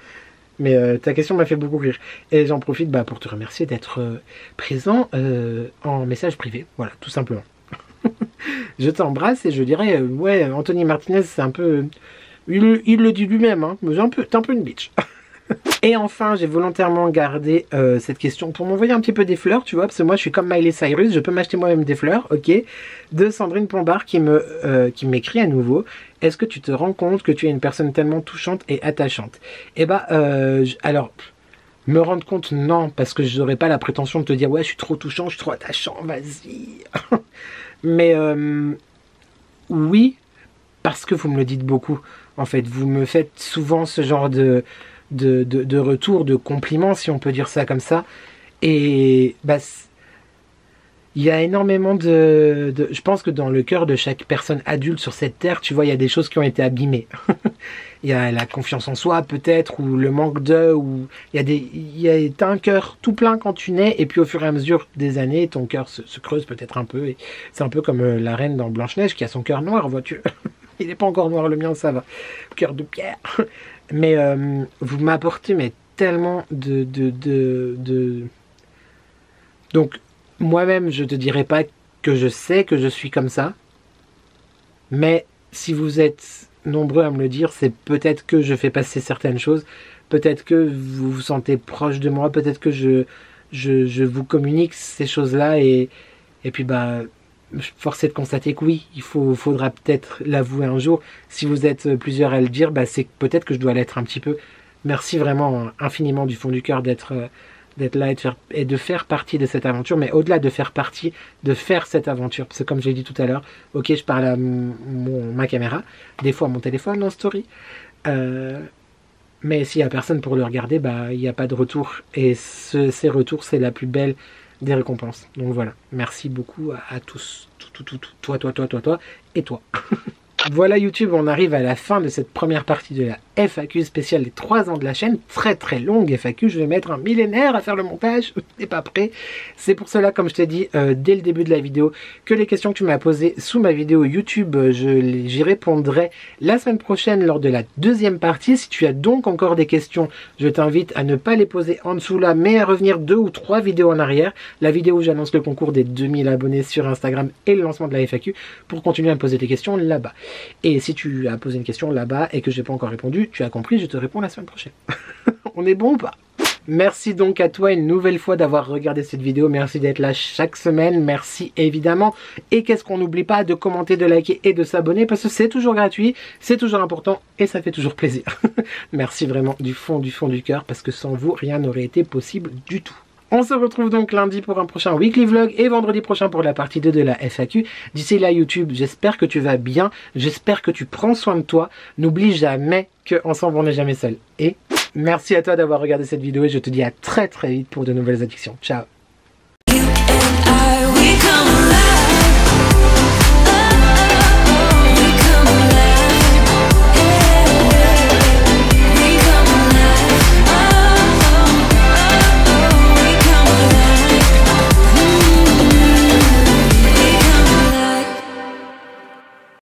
Mais ta question m'a fait beaucoup rire. Et j'en profite pour te remercier d'être présent en message privé, voilà, tout simplement. Je t'embrasse et je dirais, ouais, Anthony Martinez, c'est un peu... Il le dit lui-même, hein, mais t'es un peu une bitch. Et enfin, j'ai volontairement gardé cette question pour m'envoyer un petit peu des fleurs, tu vois, parce que moi, je suis comme Miley Cyrus, je peux m'acheter moi-même des fleurs, ok, de Sandrine Pombard qui m'écrit à nouveau. Est-ce que tu te rends compte que tu es une personne tellement touchante et attachante? Eh bah, alors... Me rendre compte, non, parce que je n'aurais pas la prétention de te dire, ouais, je suis trop touchant, je suis trop attachant, vas-y. Mais oui, parce que vous me le dites beaucoup. En fait, vous me faites souvent ce genre de retour, de compliments, si on peut dire ça comme ça. Et bah, il y a énormément je pense que dans le cœur de chaque personne adulte sur cette terre, tu vois, il y a des choses qui ont été abîmées. Il y a la confiance en soi peut-être, ou le manque ou t'as un cœur tout plein quand tu nais, et puis au fur et à mesure des années, ton cœur se creuse peut-être un peu, et c'est un peu comme la reine dans Blanche-Neige qui a son cœur noir, vois-tu. Il n'est pas encore noir, le mien, ça va. Cœur de pierre. Mais vous m'apportez tellement Donc, moi-même, je te dirais pas que je sais que je suis comme ça. Mais si vous êtes nombreux à me le dire, c'est peut-être que je fais passer certaines choses. Peut-être que vous vous sentez proche de moi. Peut-être que je vous communique ces choses-là. Et puis, bah, force est de constater que oui, faudra peut-être l'avouer un jour. Si vous êtes plusieurs à le dire, bah, c'est peut-être que je dois l'être un petit peu. Merci vraiment infiniment du fond du cœur d'être là et de faire partie de cette aventure. Mais au-delà de faire partie, de faire cette aventure. Parce que comme j'ai dit tout à l'heure, ok, je parle à ma caméra, des fois à mon téléphone en story. Mais s'il n'y a personne pour le regarder, bah, il n'y a pas de retour. Et ces retours, c'est la plus belle des récompenses. Donc voilà, merci beaucoup à tous, toi et toi. Voilà YouTube, on arrive à la fin de cette première partie de la FAQ spéciale des 3 ans de la chaîne. Très très longue FAQ, je vais mettre un millénaire à faire le montage, c'est pas prêt. C'est pour cela, comme je t'ai dit dès le début de la vidéo, que les questions que tu m'as posées sous ma vidéo YouTube, j'y répondrai la semaine prochaine lors de la deuxième partie. Si tu as donc encore des questions, je t'invite à ne pas les poser en dessous là, mais à revenir 2 ou 3 vidéos en arrière. La vidéo où j'annonce le concours des 2000 abonnés sur Instagram et le lancement de la FAQ, pour continuer à me poser tes questions là-bas. Et si tu as posé une question là-bas et que j'ai pas encore répondu, tu as compris, je te réponds la semaine prochaine. On est bon ou pas? Merci donc à toi une nouvelle fois d'avoir regardé cette vidéo. Merci d'être là chaque semaine. Merci évidemment. Et qu'est-ce qu'on n'oublie pas de commenter, de liker et de s'abonner, parce que c'est toujours gratuit, c'est toujours important et ça fait toujours plaisir. Merci vraiment du fond du cœur, parce que sans vous, rien n'aurait été possible du tout. On se retrouve donc lundi pour un prochain weekly vlog et vendredi prochain pour la partie 2 de la FAQ. D'ici là YouTube, j'espère que tu vas bien, j'espère que tu prends soin de toi. N'oublie jamais qu'ensemble on n'est jamais seul. Et merci à toi d'avoir regardé cette vidéo et je te dis à très très vite pour de nouvelles addictions. Ciao.